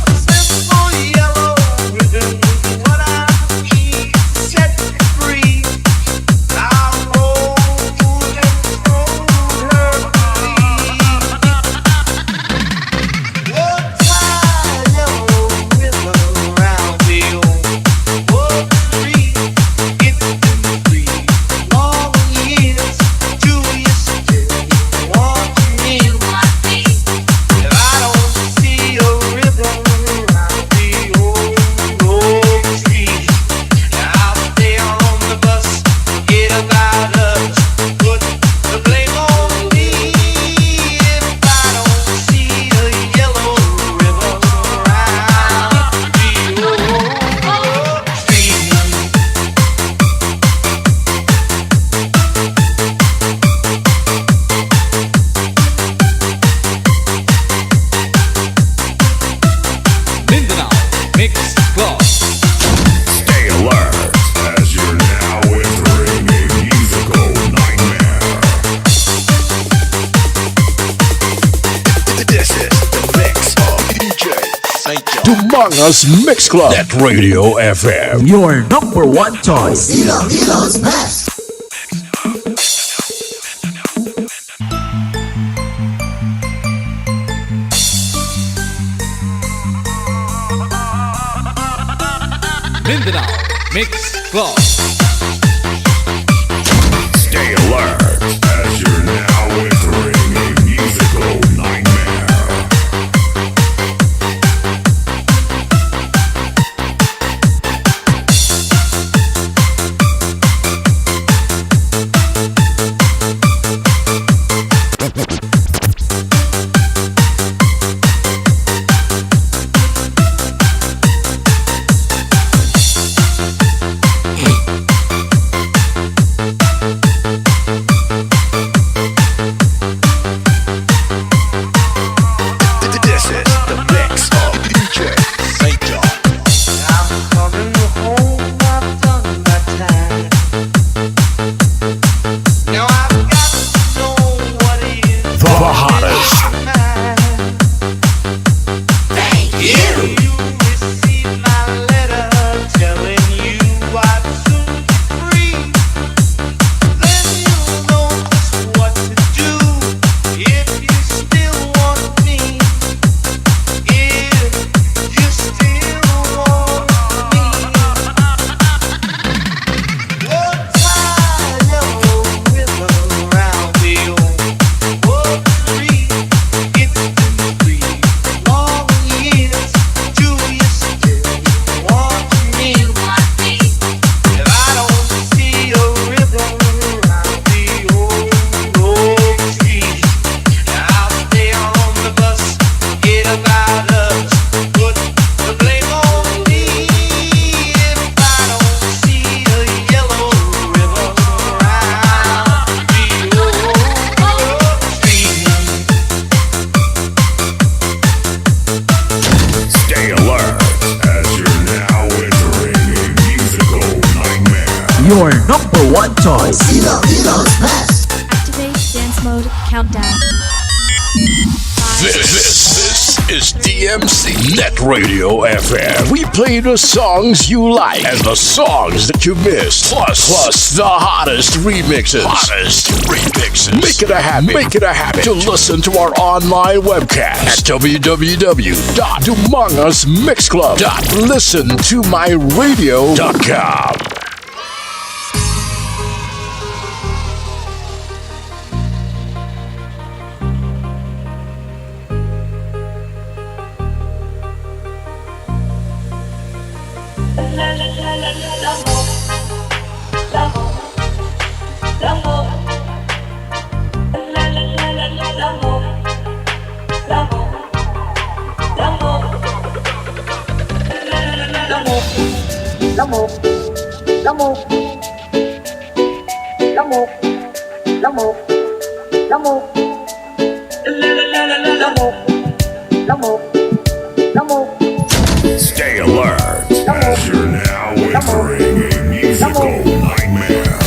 Speaker 12: A simple yellow ribbon is what I need. Set me free. I'll roll and throw her free. Oh, tie yellow ribbon around the old Wall Street. It's been free long years. Do you still want me? If I don't see a ribbon around the old street, I'll stay on the bus, forget about us, put the blame on me. If I don't see a yellow ribbon around the old street.
Speaker 6: Mindanao Mix Club.
Speaker 3: Stay alert as you're now entering a musical nightmare. This is the mix of DJ St. John.
Speaker 1: Dumangas Mix Club. NetRadioFM.
Speaker 10: Your number one choice.
Speaker 1: Ilo's best.
Speaker 6: Mindanao Mix Club.
Speaker 3: Stay alert as you're now entering a musical nightmare.
Speaker 10: Your number one choice.
Speaker 19: Activate dance mode countdown.
Speaker 1: This is DMC Net Radio FM. We play the songs you like and the songs that you missed. Plus the hottest remixes. Make it a habit to listen to our online webcast at www.dumangasmixclub.listentomyradio.com.
Speaker 3: Stay alert as you're now entering a musical nightmare.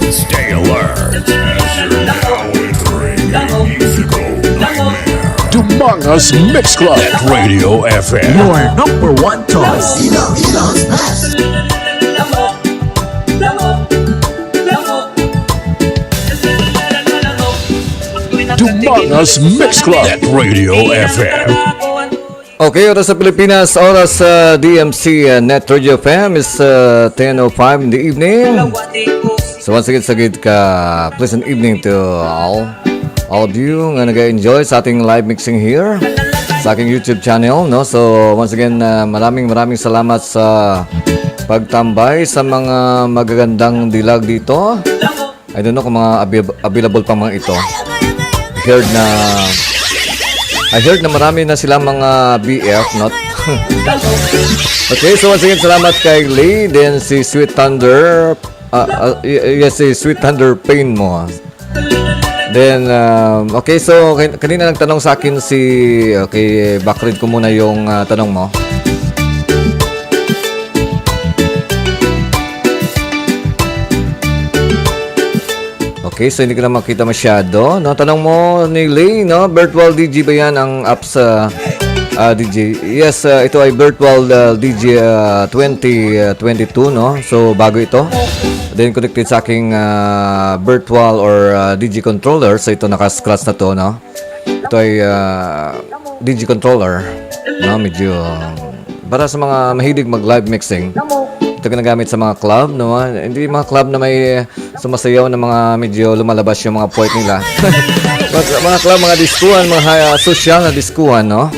Speaker 3: Stay alert as you're now entering a musical nightmare.
Speaker 1: Dumangas Mix Club at Radio FM.
Speaker 10: Your number one choice.
Speaker 1: Dumangas Mix Club at Radio FM.
Speaker 11: Okay, oras sa Pilipinas, oras sa DMC NetRadioFM is 10:05 in the evening. So once again, sagid ka, pleasant evening to all of you nga nag-enjoy sa ating live mixing here sa aking YouTube channel, no? So once again, maraming salamat sa pagtambay sa mga magagandang dilag dito. I don't know kung mga available pa mga ito. I heard na marami na sila mga BF, not? Okay, so once again, salamat kay Lee, then si Sweet Thunder, yes, si Sweet Thunder Pain mo. Then, okay, so kanina nagtanong sa akin okay, backread ko muna yung tanong mo. Okay, so hindi ko na makita masyado. No, tanong mo ni Lay, no? Virtual DJ ba yan ang apps DJ? Yes, ito ay Virtual DJ 2022, no? So, bago ito. Then, connected sa aking virtual or DJ controller. So, ito naka-scratch na to, no? Ito ay DJ controller. No, medyo para sa mga mahilig mag-live mixing. Ito ginagamit sa mga club, no? Hindi mga club na may sumasayaw na mga medyo lumalabas yung mga point nila. Mga club, mga diskuhan, mga social na diskuhan, no?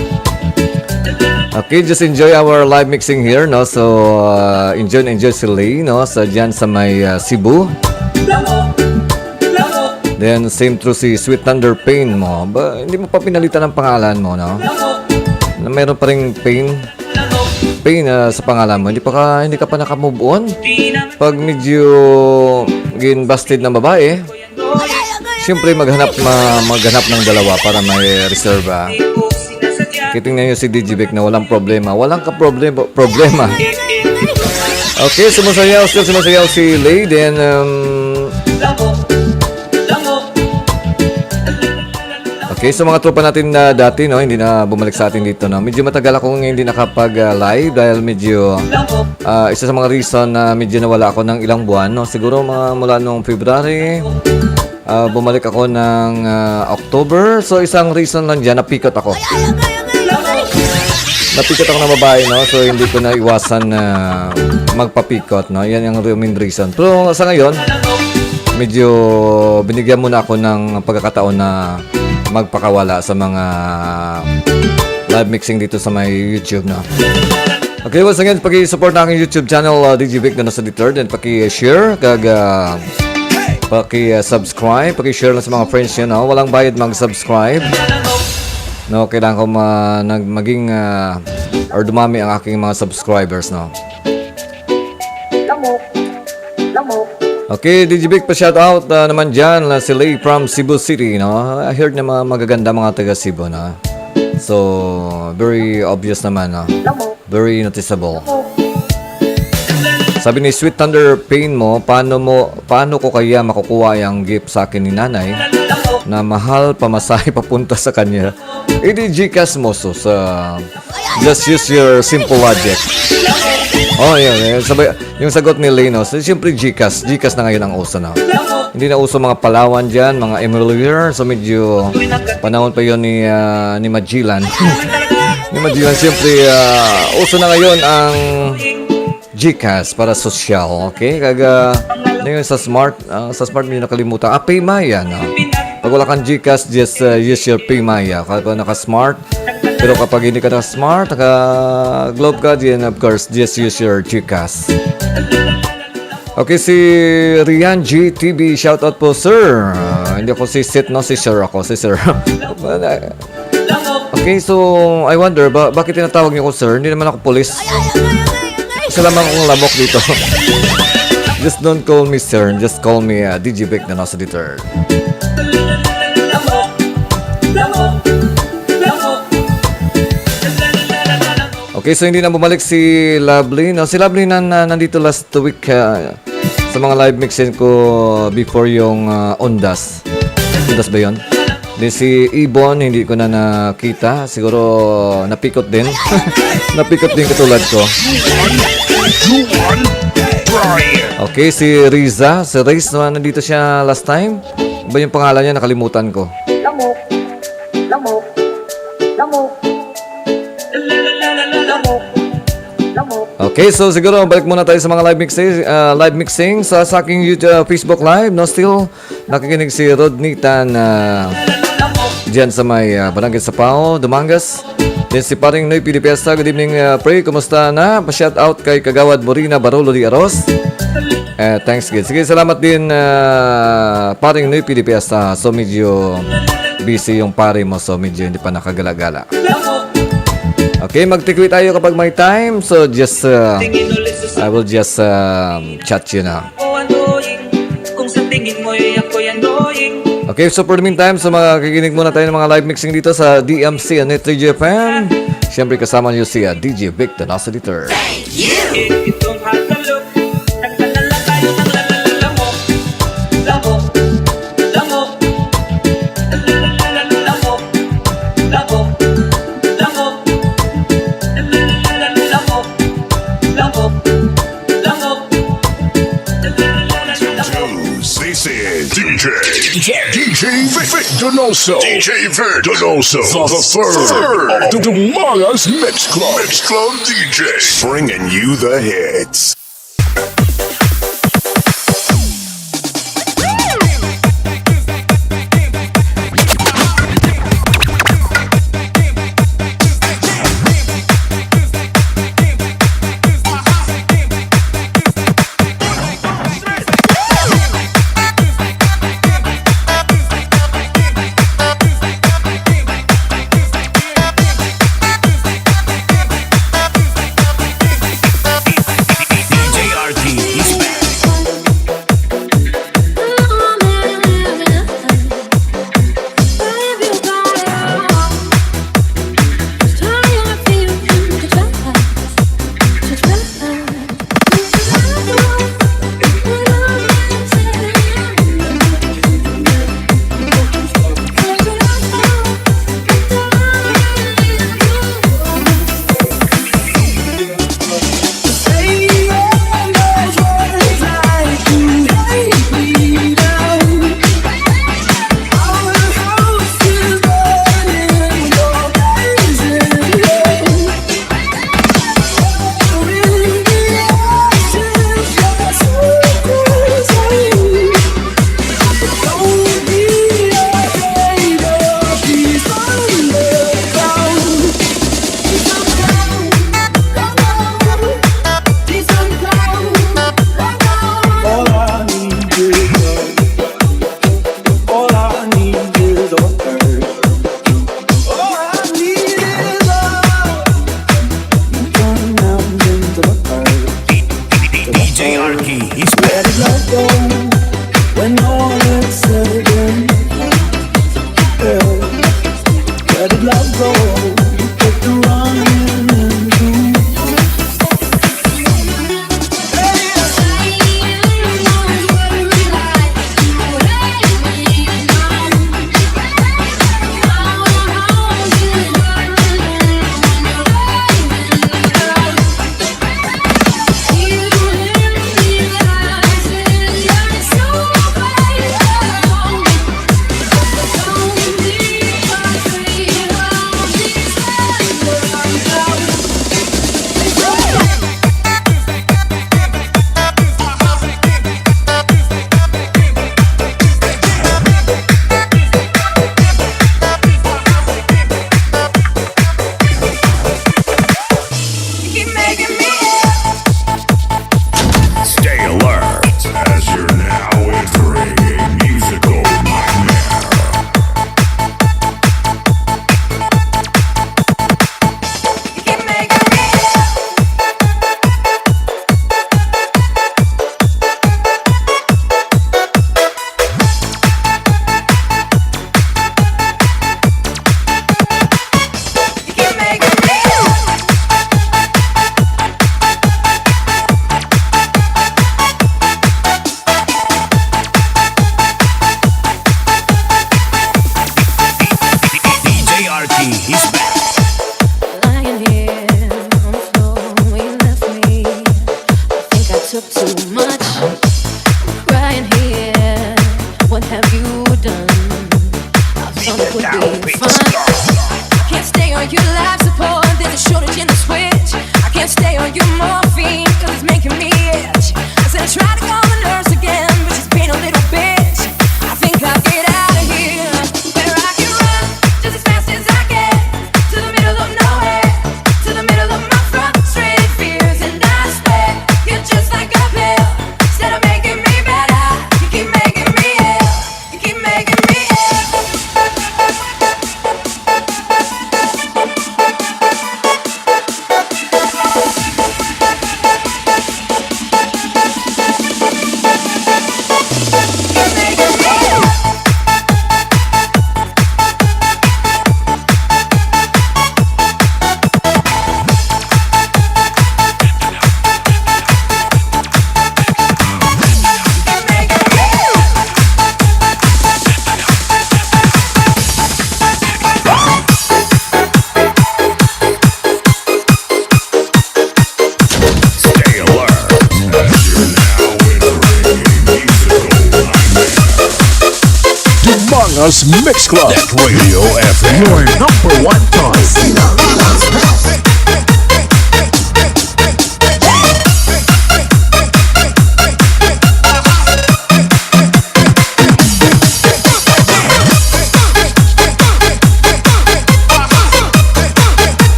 Speaker 11: Okay, just enjoy our live mixing here, no? So, enjoy si Lee, no? So, dyan sa may Cebu. Then, same through si Sweet Thunder Pain mo. Hindi mo pa pinalitan ang pangalan mo, no? Na meron pa ring pain sa pangalan mo, hindi ka pa naka-move on. Pag medyo gin-busted na babae, siyempre maghanap ng dalawa para may reserve. Kitingnan nyo si DjVic na walang problema. Walang problema. Okay, sumasayaw si Lay. Then, okay, so mga tropa natin na dati, no, hindi na bumalik sa atin dito, no. Medyo matagal akong hindi nakapag-live dahil medyo isa sa mga reason na medyo nawala ako ng ilang buwan, no. Siguro mga mula noong February, bumalik ako ng October. So isang reason lang diyan, napikot ako. Napikot ako ng babae, no. So hindi ko na iwasan na magpapikot, no. Yan yung main reason. Pero sa ngayon, medyo binigyan muna ako ng pagkakataon na magpakawala sa mga live mixing dito sa my YouTube, no. Okay, once again, paki-support na aking YouTube channel, DjVicDonosoIII, and paki-share, paki-subscribe, paki-share lang sa mga friends nyo, no. Walang bayad mag-subscribe, no. Kailangan ko maging or dumami ang aking mga subscribers, no. Okay, DjVic, pa-shoutout naman dyan si Lay from Cebu City, no? I heard na mga magaganda mga taga Cebu, no? So, very obvious naman, no? Very noticeable. Sabi ni Sweet Thunder Pain mo, paano ko kaya makukuha yung gift sa akin ni nanay na mahal pamasahe papunta sa kanya? Gcash mo, so just use your simple logic. Oh, yun. Yung sagot ni Leno, so, siyempre Gcash na ngayon ang uso na. Hindi na uso mga Palawan dyan, mga Emilier, so medyo panahon pa yun ni Magellan. Ni Magellan, siyempre uso na ngayon ang Gcash para social, okay? Kaga ngayon sa smart medyo nakalimutan. Paymaya, no? Pag wala kang Gcash, just use your Paymaya. Kapag naka-smart, pero kapag hindi ka naka-smart, naka-globe ka, then of course, just use your Gcash. Okay, si Rian GTV, shoutout po, sir. Hindi ako si Sit, no? Si Sir ako, si Sir. Okay, so, I wonder, bakit tinatawag niyo ko, sir? Hindi naman ako police. Isa lamang akong lamok dito. Just don't call me sir, just call me DjVicDonosoIII. Okay, so hindi na bumalik si Lovely. No, si Lovely nandito last week sa mga live mixing ko before yung Ondas. Ondas ba yun? Then si Ibon, hindi ko na nakita. Siguro napikot din. Napikot din katulad ko. Okay, si Riza. Si Riz, nandito siya last time. Ba yung pangalan niya? Nakalimutan ko. Okay, so siguro balik muna tayo sa mga live mixing sa aking YouTube, Facebook Live. No, still nakikinig si Rodnita na diyan sa may Barangay Sapao, Dumangas. Then si paring Noy Pilipiesta, good evening, Pray, kumusta na? Pa-shout out kay Kagawad Morina Barolo di Aros. Thanks, good. Sige, salamat din paring Noy Pilipiesta. So medyo busy yung pare mo, so medyo hindi pa nakagala-gala. Okay, magtikwi tayo kapag may time. So just I will just chat you now. Okay, so for the meantime, so makikinig muna tayo ng mga live mixing dito sa DMC and NetRadioFM. Siyempre kasama niyo si DjVicDonosoIII. Thank you!
Speaker 1: DjVicDonoso. DjVicDonoso. The third. The Dumangas Mix Club. Mix Club DJs.
Speaker 3: Bringing you the hits.
Speaker 8: Something would be fun. I can't stay on your life support. There's a shortage in the switch. I can't stay on your morphine, cause it's making me itch. I said I tried to call the nurse again, but she's being a little bitch. I think I'll get out of here, where I can run just as fast as I can, to the middle of nowhere, to the middle of my frustrated fears. And I swear, you're just like a pill. Instead of making me better, you keep making me ill. You keep making me ill.
Speaker 1: Dumangas Mix Club. NetRadioFM.
Speaker 10: Your number one choice.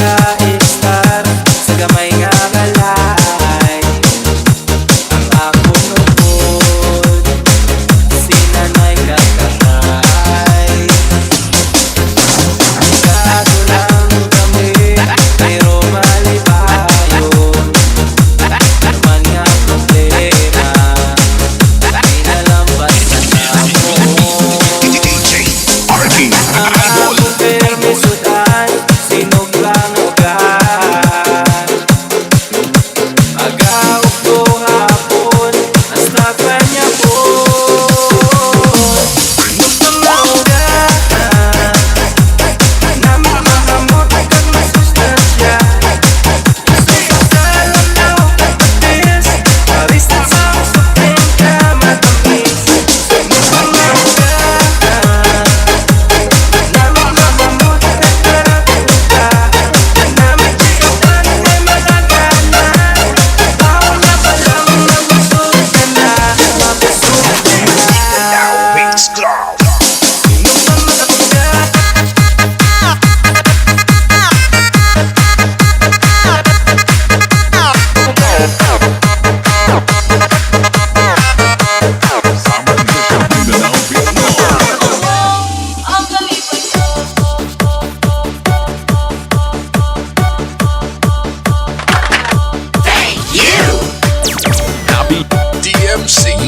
Speaker 12: Nag-a-estar sa gamay nga balay.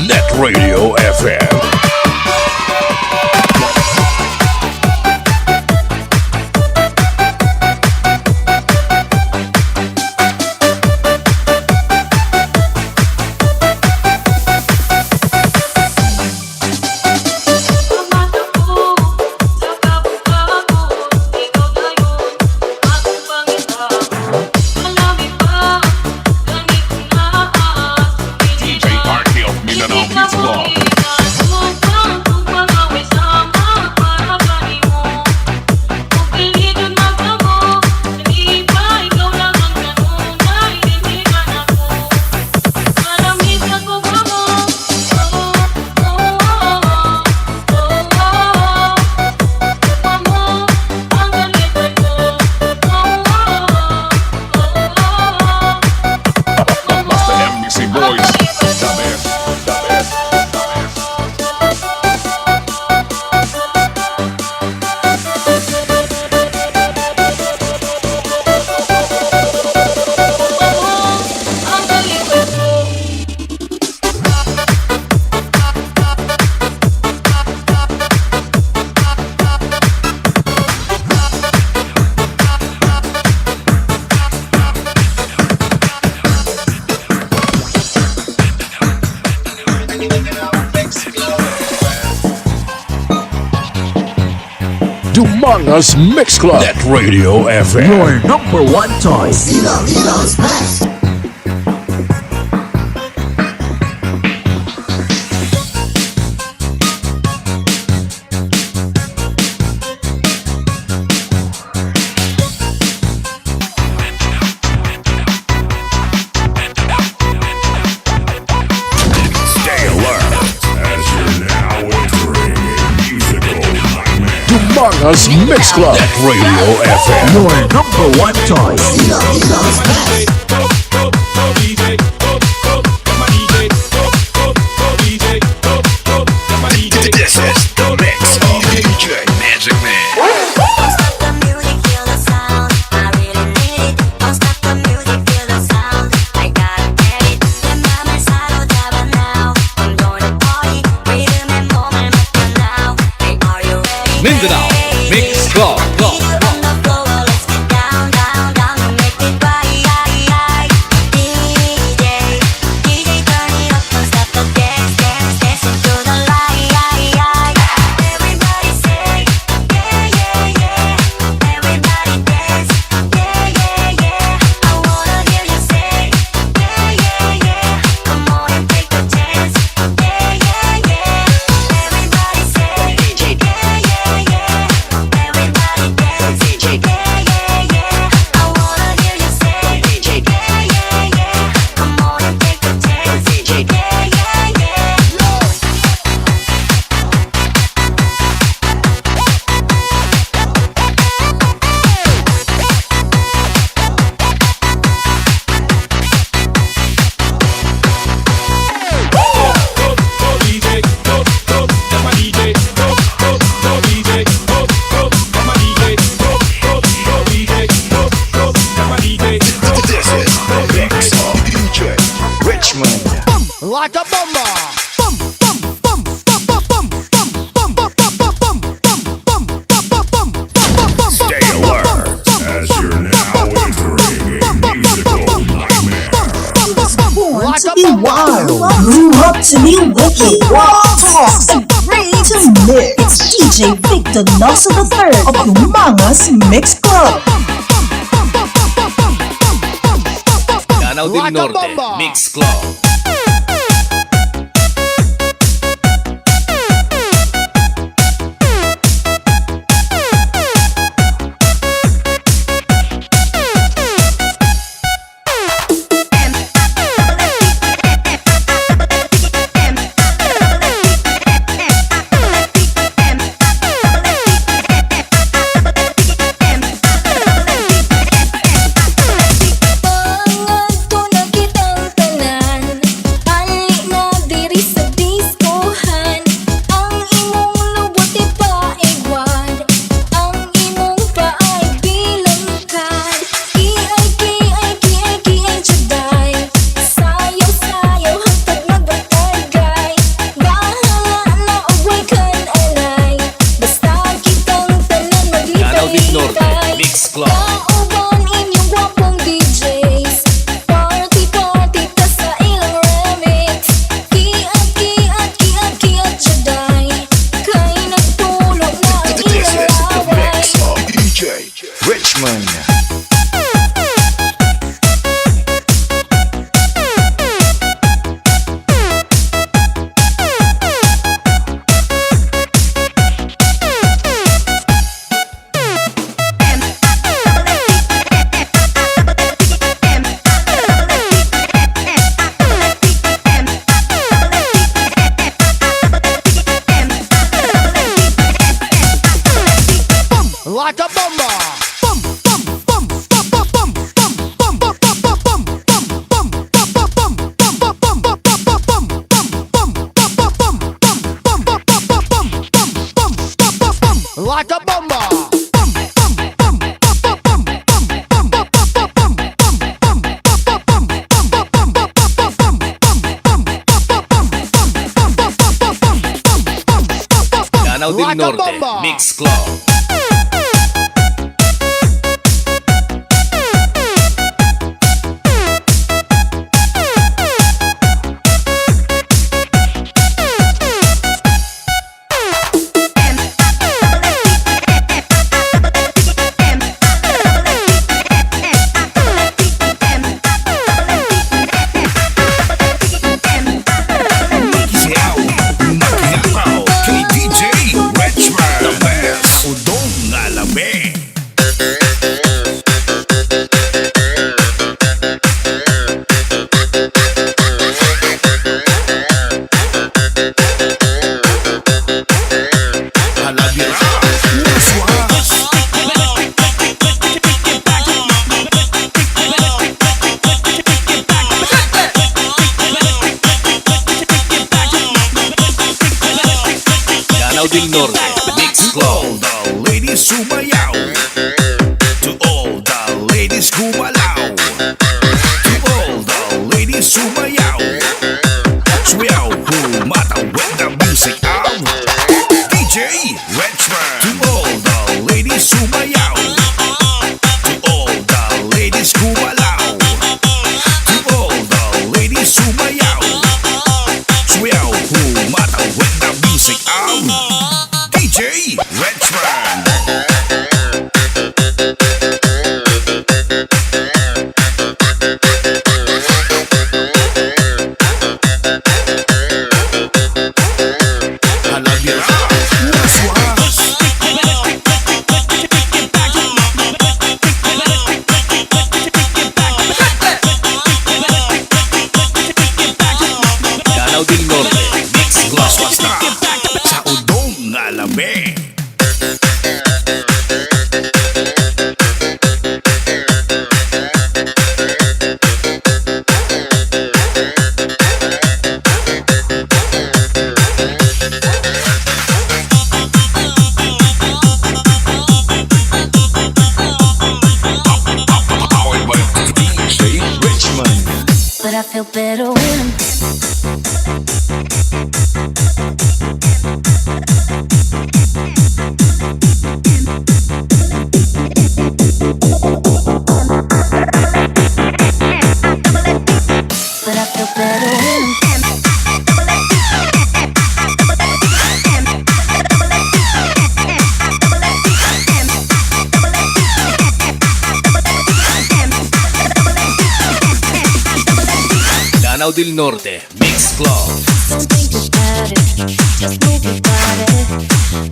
Speaker 1: NetRadioFM.
Speaker 2: DJ Archie of Mindanao Beats Club.
Speaker 1: Dumangas Mix Club. NetRadioFM.
Speaker 10: Your number one choice. Ila's best.
Speaker 1: Dumangas Mix Club. NetRadioFM.
Speaker 10: Your number one choice. Ila's best.
Speaker 3: This is the mix of DJ Magic Man.
Speaker 11: Mindanao Mix Club.
Speaker 13: Like a bomber.
Speaker 3: Stay alert as you're now entering a musical nightmare.
Speaker 7: Born to be wild, grew up to be wicked, talks and ready to mix. It's DjVicDonosoIII of Dumangas Mix Club.
Speaker 11: Danau del Norte Mix Club.
Speaker 13: Like a bomber. Like a bomber.
Speaker 11: Danau del Norte Mix Club.
Speaker 15: del Norte, Mix Club.
Speaker 3: To all the ladies sumayaw, to all the ladies gumalaw, to all the ladies sumayaw, sumayaw humataw with the music of DJ Richmond. To all the ladies sumayaw, to all the ladies gumalaw, to all the ladies sumayaw, sumayaw humataw with the music of DJ Richmond.
Speaker 15: Danau del Norte, Mix Club.
Speaker 3: Sa udong nga labi.
Speaker 15: DJ Richmond.
Speaker 18: But I feel better when I'm but I feel better when
Speaker 15: Danau del Norte, Mix Club.
Speaker 18: don't think about it, just move your body.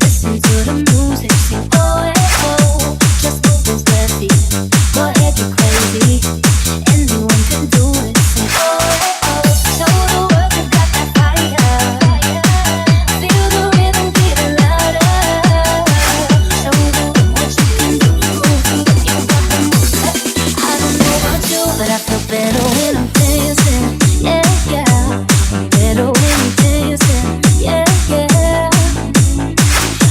Speaker 18: Listen to the music, sing oh yeah, oh. Just move those left feet, go ahead, get crazy. Anyone can do it, sing oh yeah, oh. Show the world you got that fire. Feel the rhythm getting louder. Show the world what you can do. You got the moves. I don't know about you, but I feel better when I'm dancing. Yeah, yeah. Better when I'm dancing. Yeah, yeah.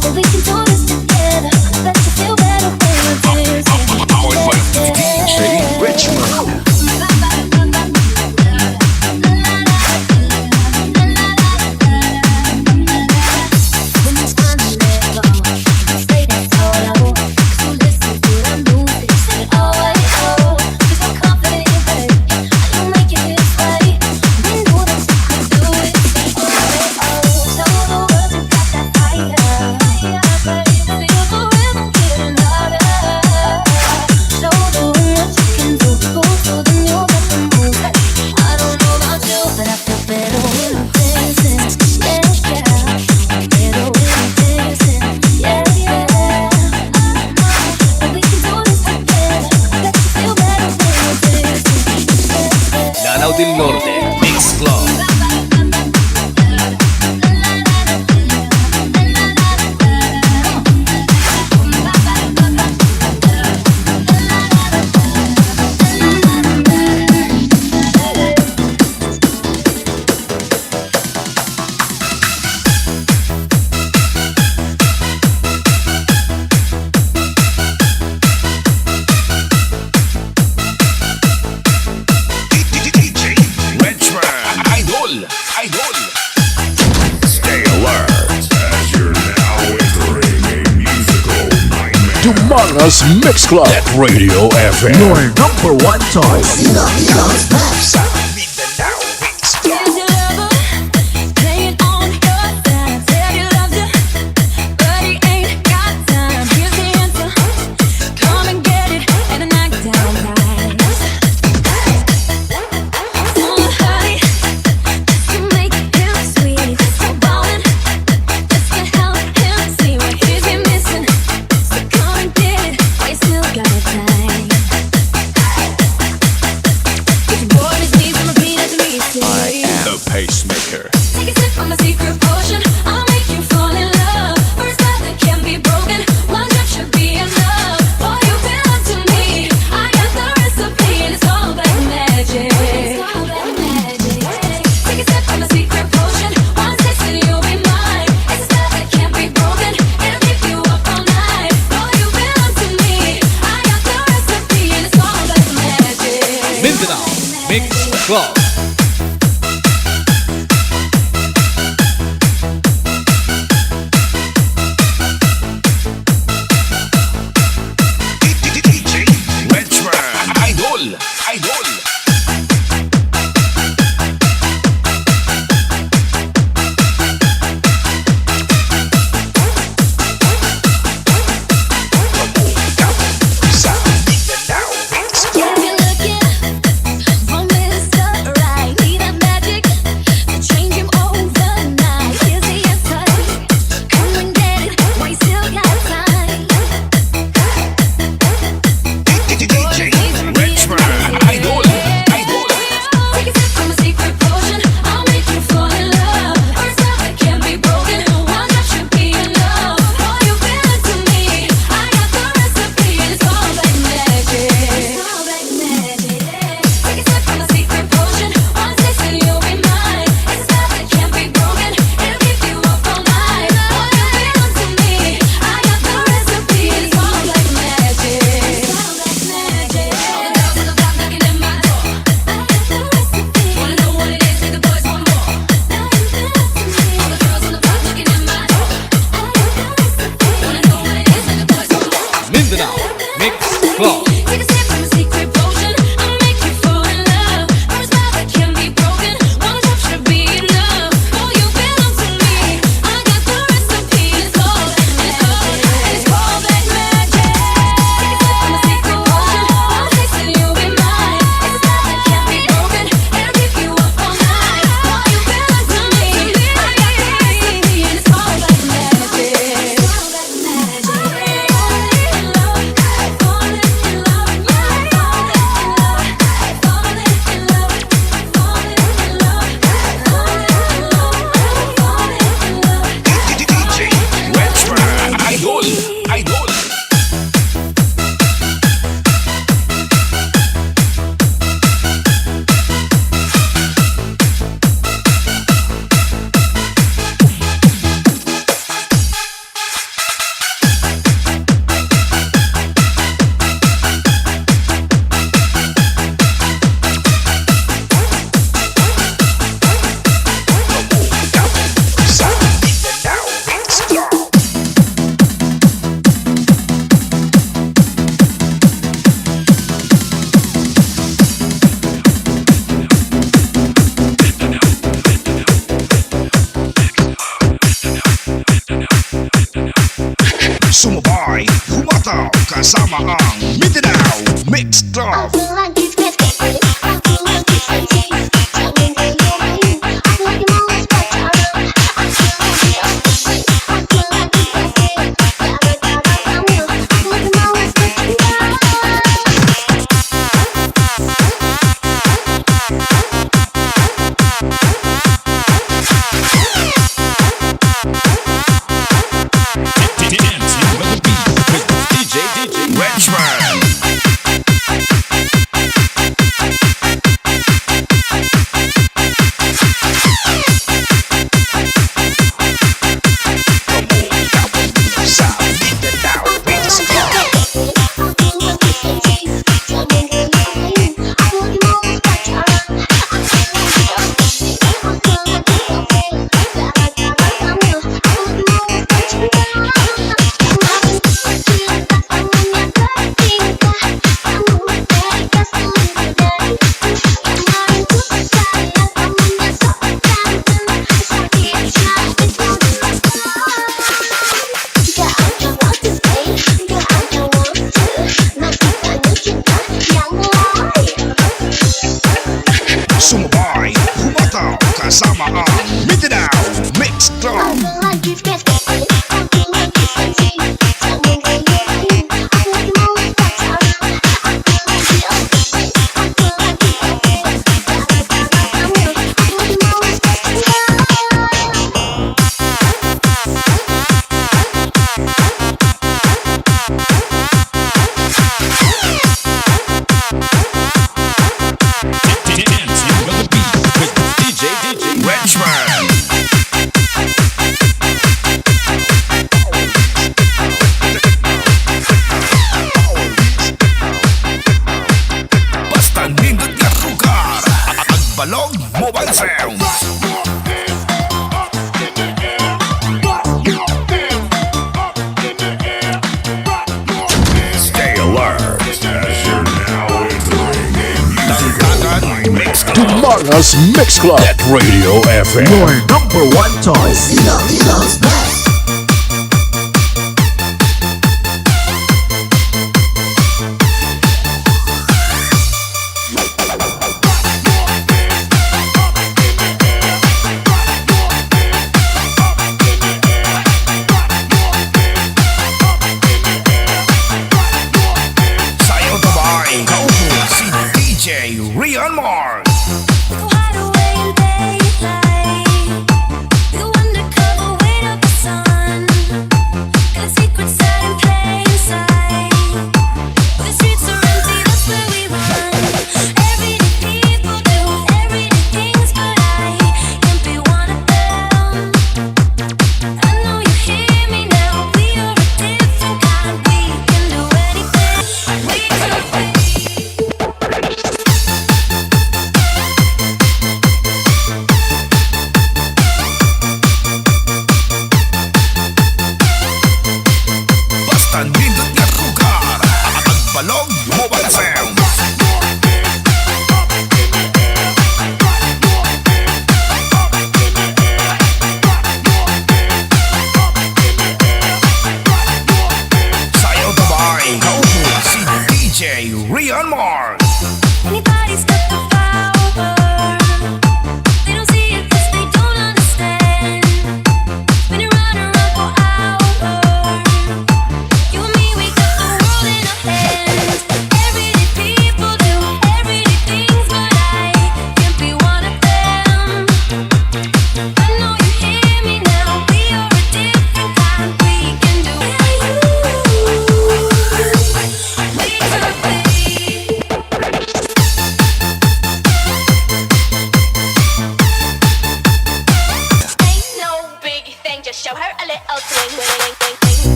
Speaker 18: But we can do this together. I bet you feel better when you're dancing.
Speaker 15: Powered by DJ Richmond.
Speaker 18: When it's time to let go, stay that solo. So listen to the music, say oh yeah, oh. 'Cause I'm confident, baby. You make it this way. We know that you can do it. Say oh yeah, oh. Show the world you got that fire. Feel the rhythm getting louder. Show the world what you can do. Go to the music and move. I don't know about you, but I feel better when I'm dancing. Yeah, yeah. Better when I'm dancing. Yeah, yeah. But we can do this together. I bet you feel better when you're dancing. Yeah, yeah.
Speaker 15: Danau del Norte, Mix Club.
Speaker 3: DJ Richmond. Idol. Stay alert as you're now entering a musical nightmare.
Speaker 1: Dumangas Mix Club. NetRadioFM.
Speaker 10: Your number one choice.
Speaker 8: Here's your lover, playing on your side. Said he loves you, but he ain't got time. Here's the answer, come and get it, and a knockdown prize. Somebody to make him sweet, so ballin', just to help him see what he's been missing. So come and get it, while you still got time. If you
Speaker 11: Club.
Speaker 3: Idol, idol. Sumabay, humataw, kasama ang Mindanao Mix Club. Tagalog Mobile Sound.
Speaker 1: Stay alert as you're now entering Dumangas Mix Club at Radio FM.
Speaker 10: Your number one choice. Love's best.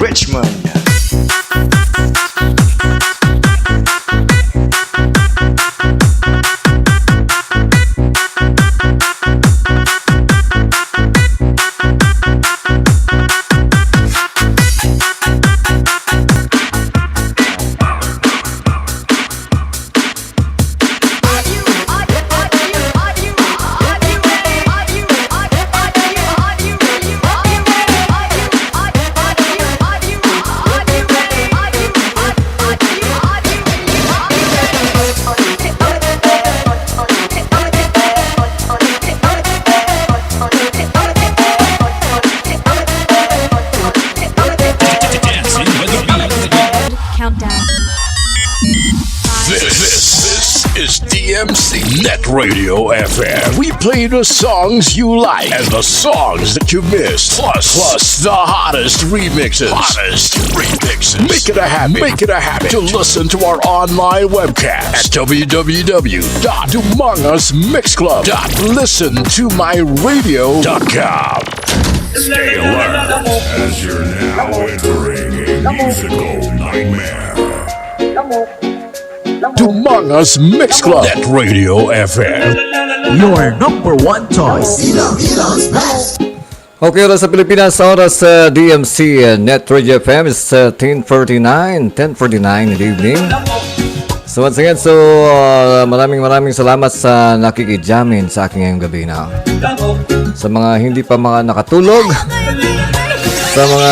Speaker 5: Richmond.
Speaker 1: DMC NetRadioFM. We play the songs you like and the songs that you missed. Plus the hottest remixes. Make it a habit to listen to our online webcast at www.dumangasmixclub.listentomyradio.com. Stay alert as you're now entering a musical nightmare. Dumangas Mix Club. NetRadioFM.
Speaker 10: Your number one choice.
Speaker 11: Okay, oras sa Pilipinas, oras sa DMC, NetRadioFM is 10:49 in the evening. So once again, maraming salamat sa nakikijamin sa aking ngayong gabi na. Sa mga hindi pa mga nakatulog, sa mga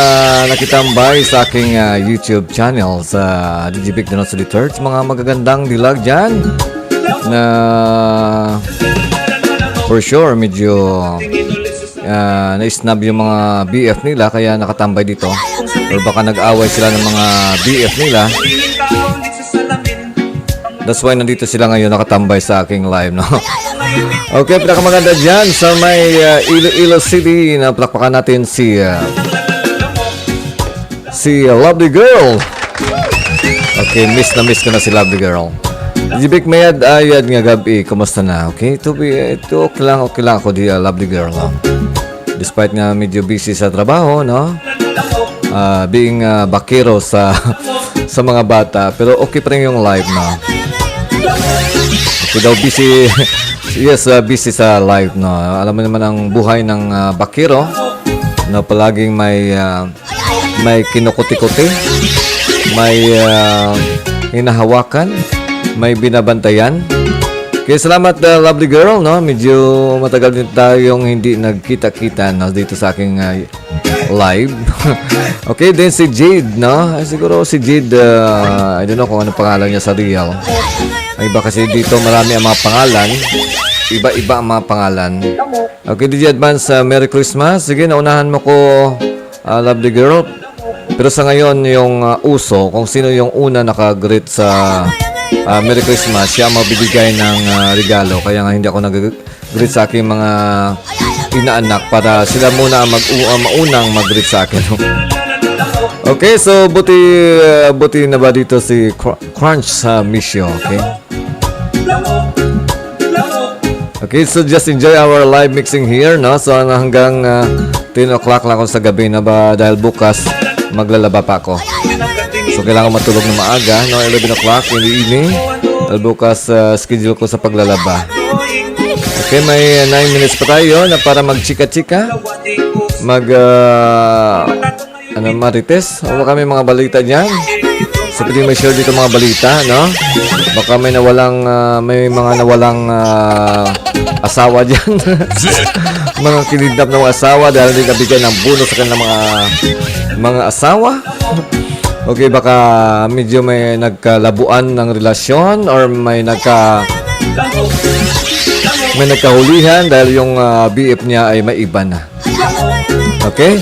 Speaker 11: nakitambay sa aking YouTube channel sa DjVicDonosoIII, mga magagandang dilag dyan na for sure medyo na-snub yung mga BF nila kaya nakatambay dito, or baka nag-away sila ng mga BF nila. That's why nandito sila ngayon nakatambay sa aking live, no? Okay, pinakamaganda dyan sa may Iloilo City na palakpakan natin si Lovely Girl. Okay, miss ko na si Lovely Girl. Jibik mayad ayad nga gabi, kumusta na? Okay, ito okay lang ako di Lovely Girl, no? Despite nga medyo busy sa trabaho, no? Being bakero sa mga bata, pero okay pa rin yung live, no? Okay daw, busy. Yes, busy sa live, no? Alam mo naman ang buhay ng bakero, na palaging may kinukuti-kuti, may hinahawakan, may binabantayan. Kaya salamat, Lovely Girl, no? Medyo matagal din tayong hindi nagkita-kita, no? Dito sa aking live. Okay, then si Jade, no? Siguro si Jade, I don't know kung ano pangalan niya sa real. Ay, iba kasi dito marami ang mga pangalan. Iba-iba ang mga pangalan. Okay, DJ Advance, Merry Christmas. Sige, naunahan mo ko, Lovely Girl. Pero sa ngayon, yung uso, kung sino yung una naka-greet sa Merry Christmas, siya mabibigay ng regalo. Kaya nga hindi ako nag-greet sa aking mga inaanak para sila muna maunang mag-greet sa akin. Okay, so buti na ba dito si Crunch sa Misyo, okay? Okay, so just enjoy our live mixing here, no? So hanggang 10 o'clock lang ako sa gabi na ba dahil bukas maglalaba pa ako. So kailangan matulog na maaga, no? 11 o'clock in the evening. Dahil bukas schedule ko sa paglalaba. Okay, may 9 minutes pa tayo na para magchika-chika. Marites. O baka may mga balita dyan. So pwede may share dito mga balita, no? Baka may mga nawalang asawa dyan. Mga kinidnap ng asawa dahil hindi nabigyan ng bonus sa kanilang mga asawa. Okay, baka medyo may nagkalabuan ng relasyon or may nagkahulihan dahil yung BF niya ay may iba na. Okay?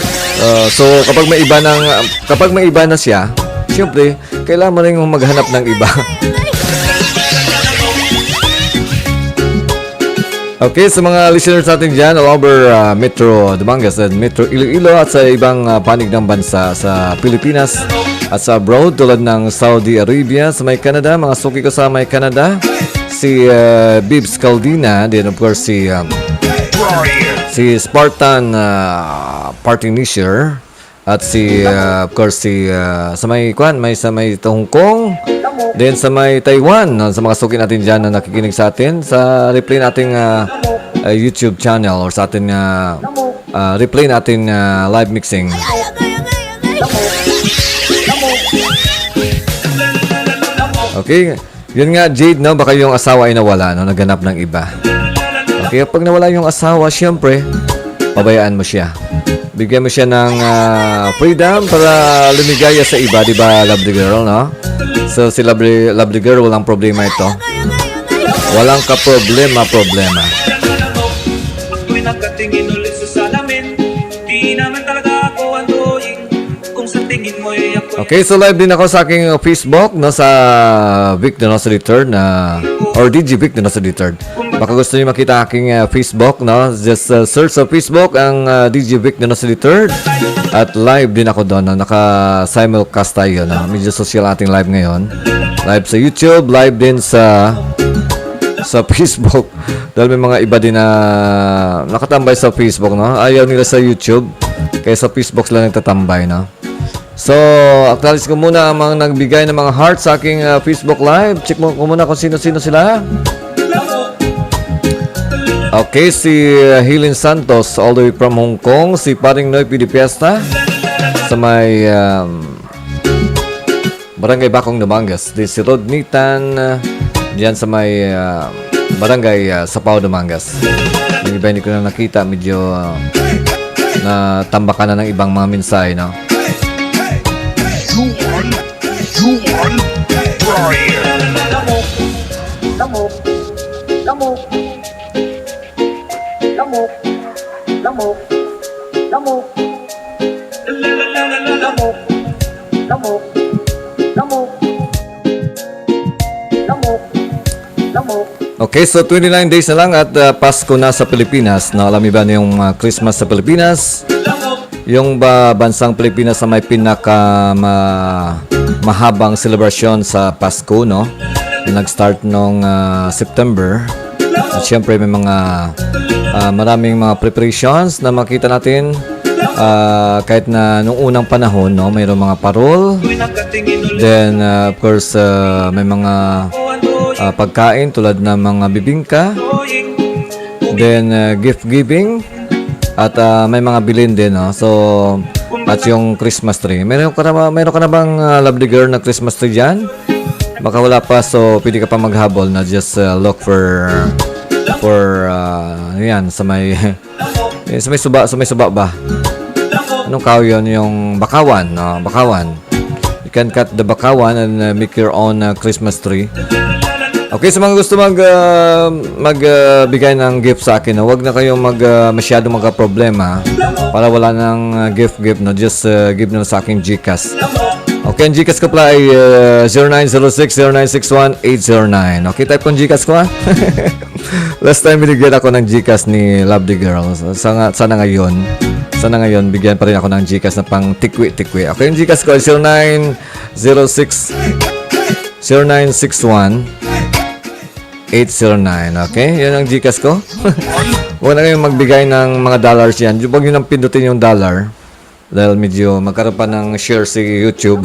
Speaker 11: So kapag may iba na siya, siyempre, kailangan mo rin maghanap ng iba. Okay, sa mga listeners natin dyan all over Metro Dumangas and Metro Iloilo at sa ibang panig ng bansa sa Pilipinas at sa abroad tulad ng Saudi Arabia, sa may Canada, mga suki ko sa may Canada, si Bibs Caldina, then of course si Spartan Partinisher, at of course sa may Hong Kong, then sa may Taiwan, sa mga suki natin dyan na nakikinig sa atin sa replay nating YouTube channel or sa ating replay natin live mixing. Okay, yun nga Jade, no? Baka yung asawa ay nawala, no? Naganap ng iba. Okay, pag nawala yung asawa, syempre pabayaan mo siya. Bigyan mo siya ng freedom para lumigaya sa iba, di ba, Lovely Girl, no? So, si Lovely Girl, walang problema ito. Walang ka-problema.
Speaker 12: Ako'y nakatingin ulit sa salamin. Di naman talaga ako andoing kung sa tingin mo'y ako'y...
Speaker 11: Okay, so live din ako sa aking Facebook, no, sa DjVicDonosoIII or DjVicDonosoIII. Baka gusto niyo makita aking Facebook, no? Just search sa Facebook ang DjVicDonosoIII at live din ako doon, no? Naka-simulcast tayo, no? Medyo social ating live ngayon. Live sa YouTube, live din sa Facebook. Dahil may mga iba din na nakatambay sa Facebook, no? Ayaw nila sa YouTube, kaya sa Facebook sila nagtatambay, no? So, acknowledge ko muna ang mga nagbigay ng mga heart sa aking Facebook Live. Check mo ko muna kung sino-sino sila. Okay, si Hilin Santos all the way from Hong Kong. Si Paring Noy Pidipiesta sa may Barangay Bakong Dumangas. Si Rodney Tan diyan sa may Barangay Sapao Dumangas. Yung iba hindi ko na nakita, medyo na tambakan na ng ibang mga mensahe, no? Okay, so 29 days na lang at Pasko na sa Pilipinas. Na alam niyo ba yung Christmas sa Pilipinas? Yung bansang Pilipinas na may pinaka mahabang celebration sa Pasko, no? Yung nag-start nung September. At syempre may mga maraming mga preparations na makita natin. Kahit na nung unang panahon, no, mayroong mga parol. Then of course may mga pagkain tulad ng mga bibingka. Then gift giving at may mga bilin din, no. So at yung Christmas tree. Meron ka na bang lovely girl na Christmas tree diyan? Baka wala pa, so pwede ka pa maghabol na just look for yan sa may sa may suba ba? Anong kahoy yun? Yung bakawan, no? Bakawan. You can cut the bakawan and make your own Christmas tree. Okay, sa mga gusto magbigay ng gift sa akin, no? Huwag na kayong masyado magka-problema para wala nang gift, no? Just give na sa aking GCash. Okay, ang GCash ko pala ay 0906-0961-809. Okay, type kong GCash ko, ha? Last time binigyan ako ng GCash ni Lovely Girl. Sana ngayon, bigyan pa rin ako ng GCash na pang tikwi-tikwi. Okay, yung GCash ko ay 0906-0961-809. Okay, yan ang GCash ko. Huwag na kayong magbigay ng mga dollars yan. Huwag nyo nang pindutin yung dollar. Dahil medyo magkaroon pa ng share si YouTube.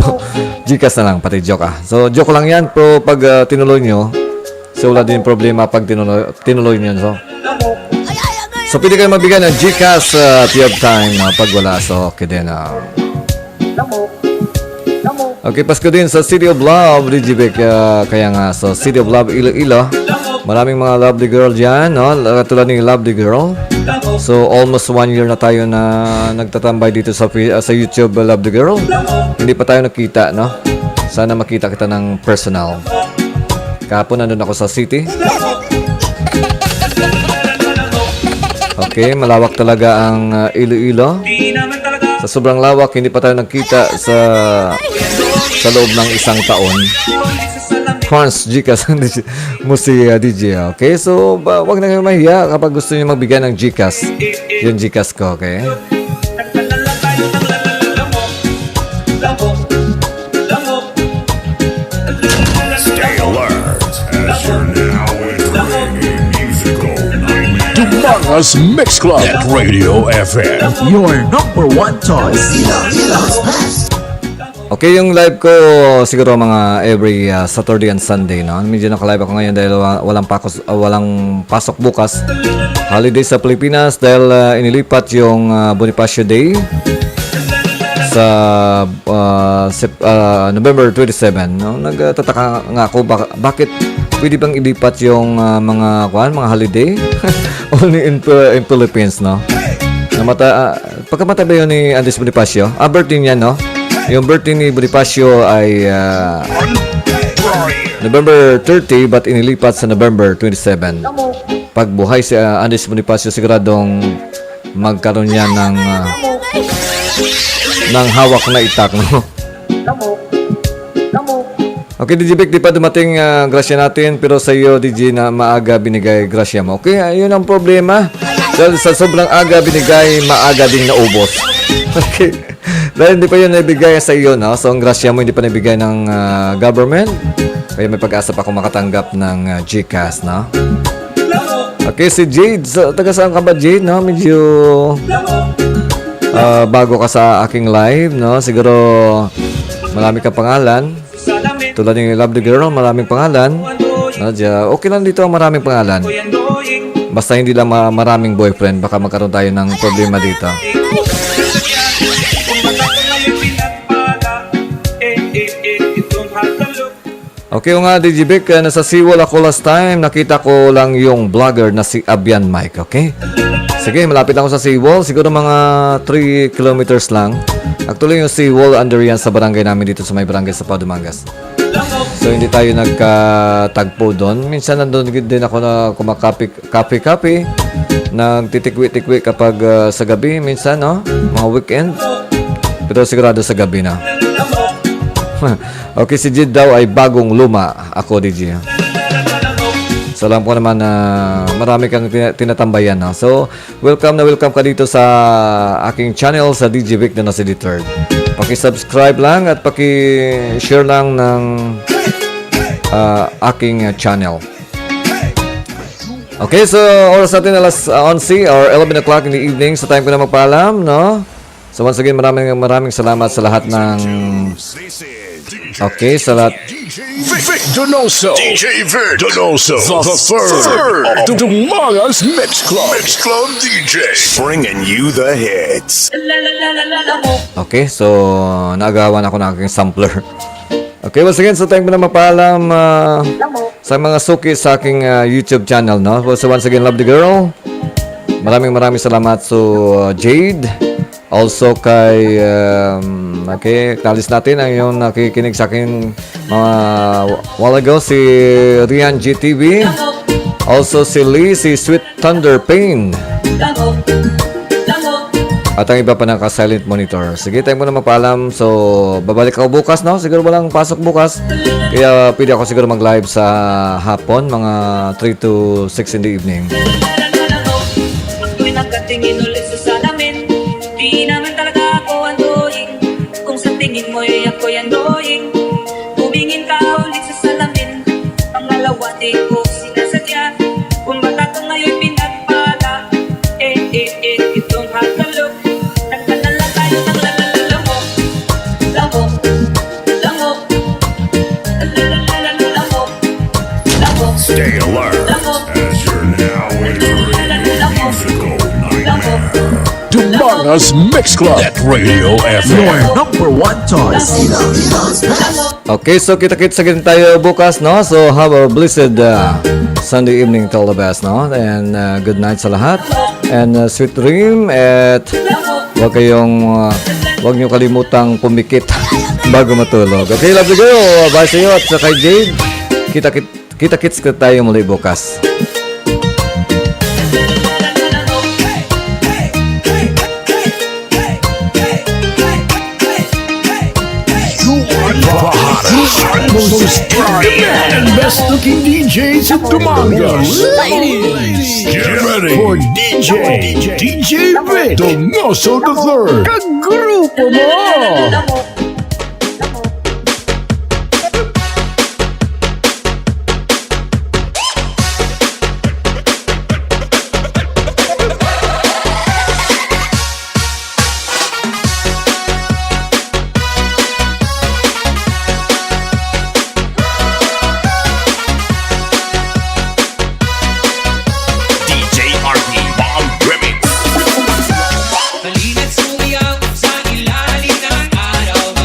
Speaker 11: GCash na lang, pati joke, ah. So, joke lang yan. Pero pag tinuloy nyo, so wala din problema pag tinuloy nyo. So pwede kayo magbigay ng GCash at you have time pag wala. So, okay din. Okay, Pasko din sa City of Love, DjVic. Kaya nga, so City of Love, Iloilo. Maraming mga lovely girl dyan, no? Tulad ng lovely girl. So, almost 1 year na tayo na nagtatambay dito sa YouTube, lovely girl. Hindi pa tayo nakita, no? Sana makita kita ng personal. Kahapon nandun ako sa city. Okay, malawak talaga ang Iloilo. Sa sobrang lawak, hindi pa tayo nagkita sa loob ng isang taon. Hans GCash mo si DJ. Okay, so wag na kayong mahiya kapag gusto niyo magbigay ng GCash. Yung GCash ko, okay?
Speaker 1: Stay alert as you're now entering musical Dumangas Mix Club at Radio FM.
Speaker 10: Your number one choice.
Speaker 11: Okay, yung live ko siguro mga every Saturday and Sunday, no? Medyo naka-live ako ngayon dahil walang pasok bukas. Holiday sa Pilipinas dahil inilipat yung Bonifacio Day sa November 27, no? Nagtataka nga ako bakit pwede bang ilipat yung mga holiday only in Philippines, no? Pagkamatay ba yun ni Andres Bonifacio? Birthday niya, no? Yung birthday ni Bonifacio ay November 30 but inilipat sa November 27. Pagbuhay si Andres Bonifacio, siguradong magkaroon niya ng hawak na itak, no? Okay, DjVic, di pa dumating grasya natin, pero sa iyo, DJ, na maaga binigay grasya mo. Okay, ayun ang problema. Dahil sa sobrang aga binigay, maaga ding naubos. Okay. Dahil hindi pa yun nabigay sa iyo, no? So, ang grasya mo hindi pa nabigay ng government. Kaya may pag-asa pa kung makatanggap ng GCash, no? Okay, si Jade. So, taga saan ka ba, Jade, no? Medyo bago ka sa aking live, no? Siguro marami kang pangalan. Tulad ng Love the Girl, maraming pangalan. Okay lang dito ang maraming pangalan. Basta hindi lang maraming boyfriend, baka magkaroon tayo ng problema dito. Okay nga, DjVic, nasa SeaWorld ako last time. Nakita ko lang yung vlogger na si Abian Mike, okay? Sige, malapit lang ako sa SeaWorld. Siguro mga 3 kilometers lang. Actually, yung SeaWorld under yan sa barangay namin dito sa may barangay sa Dumangas. So, hindi tayo nagkatagpo doon. Minsan nandun din ako na kumakape-kape. Nagtitikwi-tikwi kapag sa gabi. Minsan, no? Mga weekend. Pero sigurado sa gabi na. Okay, si Jid daw ay bagong luma. Ako, DJ. So, alam ko naman na marami kang tinatambayan. No? So, welcome ka dito sa aking channel sa DjVicDonosoIII. Paki-subscribe lang at paki-share lang ng aking channel. Okay, so oras natin alas 11 or 11 o'clock in the evening. So, time ko na magpaalam, no? So, once again, maraming salamat sa lahat ng... Okay, sa lahat...
Speaker 1: DjVicDonoso, the third of Dumangas Mix Club DJ, bringing you the hits.
Speaker 11: Okay, so naagawan ako ng aking sampler. Okay, once again, so time ko na mapaalam sa mga suki sa aking YouTube channel, no? So once again, Love the Girl. Maraming salamat so Jade. Also kay okay, kalis natin ang yung nakikinig sa akin mga while ago, si Rian GTV. Also si Lee, si Sweet Thunder Pain. At ang iba pa naka-silent monitor. Sige, tayo muna mapaalam. So, babalik ako bukas, no? Siguro walang pasok bukas. Kaya pwede ako siguro mag-live sa hapon, mga 3 to 6 in the evening.
Speaker 20: Nakatingin ulit sa salamin, di naman talaga ako andoing. Kung sa tingin mo'y ako'y andoing, tumingin ka ulit sa salamin. Pangalawa di ko sinasadya, kung bata ka ngayon'y pinagpala. Itong hagalok, nagdala lang tayo ng lalalalamok. Lamok, lamok, lalalalamok, lamok.
Speaker 1: Stay alert as you're now entering musical nightmare. Dumangas Mix Club, NetRadioFM,
Speaker 10: Your number one choice.
Speaker 11: Okay, so kita-kits again tayo bukas, no? So have a blessed Sunday evening to all the best, no? And good night sa lahat. And sweet dream at huwag nyo kalimutang pumikit bago matulog. Okay, love you, girl. Bye sa iyo at sa kay Jade. Kita-kits tayo muli bukas.
Speaker 1: most and best looking DJs in Dumangas. Ladies, get ready for DJ Vicdonoso III. Kagrupo mo!
Speaker 20: Halina't sumiyaw sa ilalim ng araw.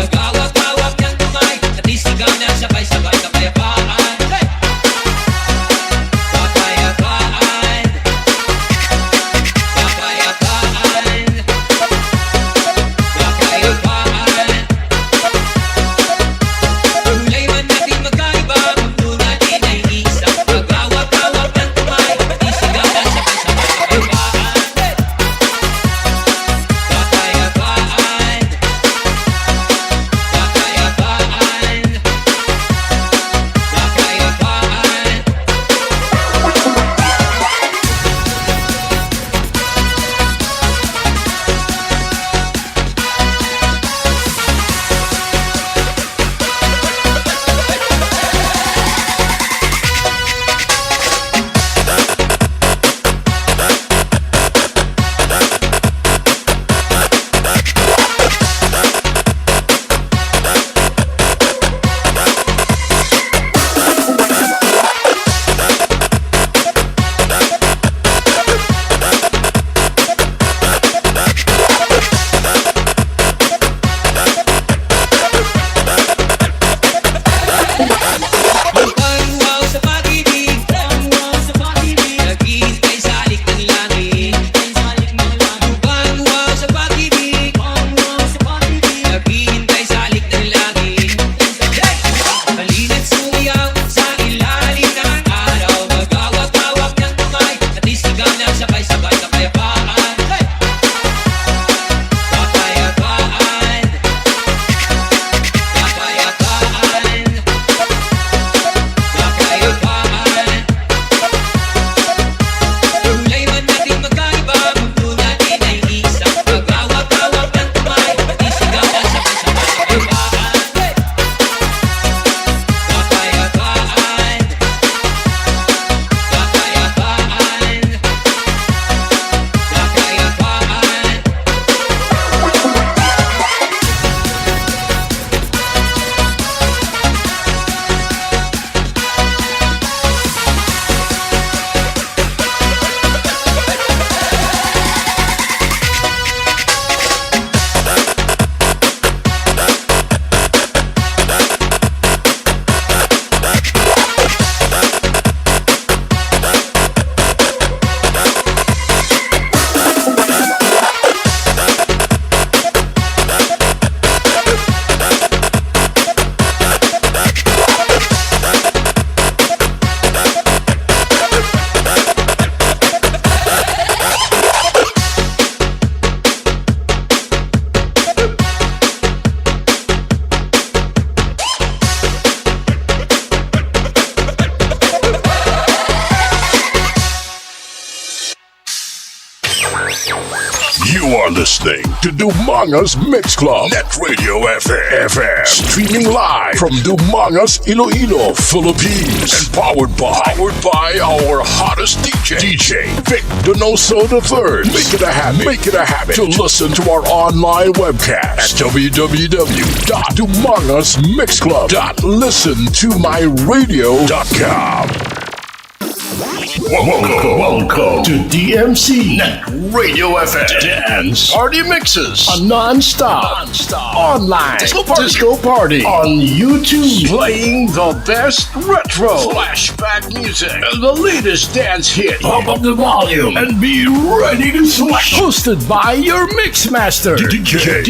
Speaker 1: listening to Dumangas Mix Club, NetRadioFM. Streaming live from Dumangas, Iloilo, Philippines. And powered by our hottest DJ DjVicDonosoIII. Make it a habit to listen to our online webcast at www.dumangasmixclub.listentomyradio.com. Welcome to DMC Net Radio FM Dance Party Mixes, a non-stop online disco party on YouTube, playing the best retro flashback music and the latest dance hit. Pump up the volume and be ready to sweat. Hosted by your mix master DJ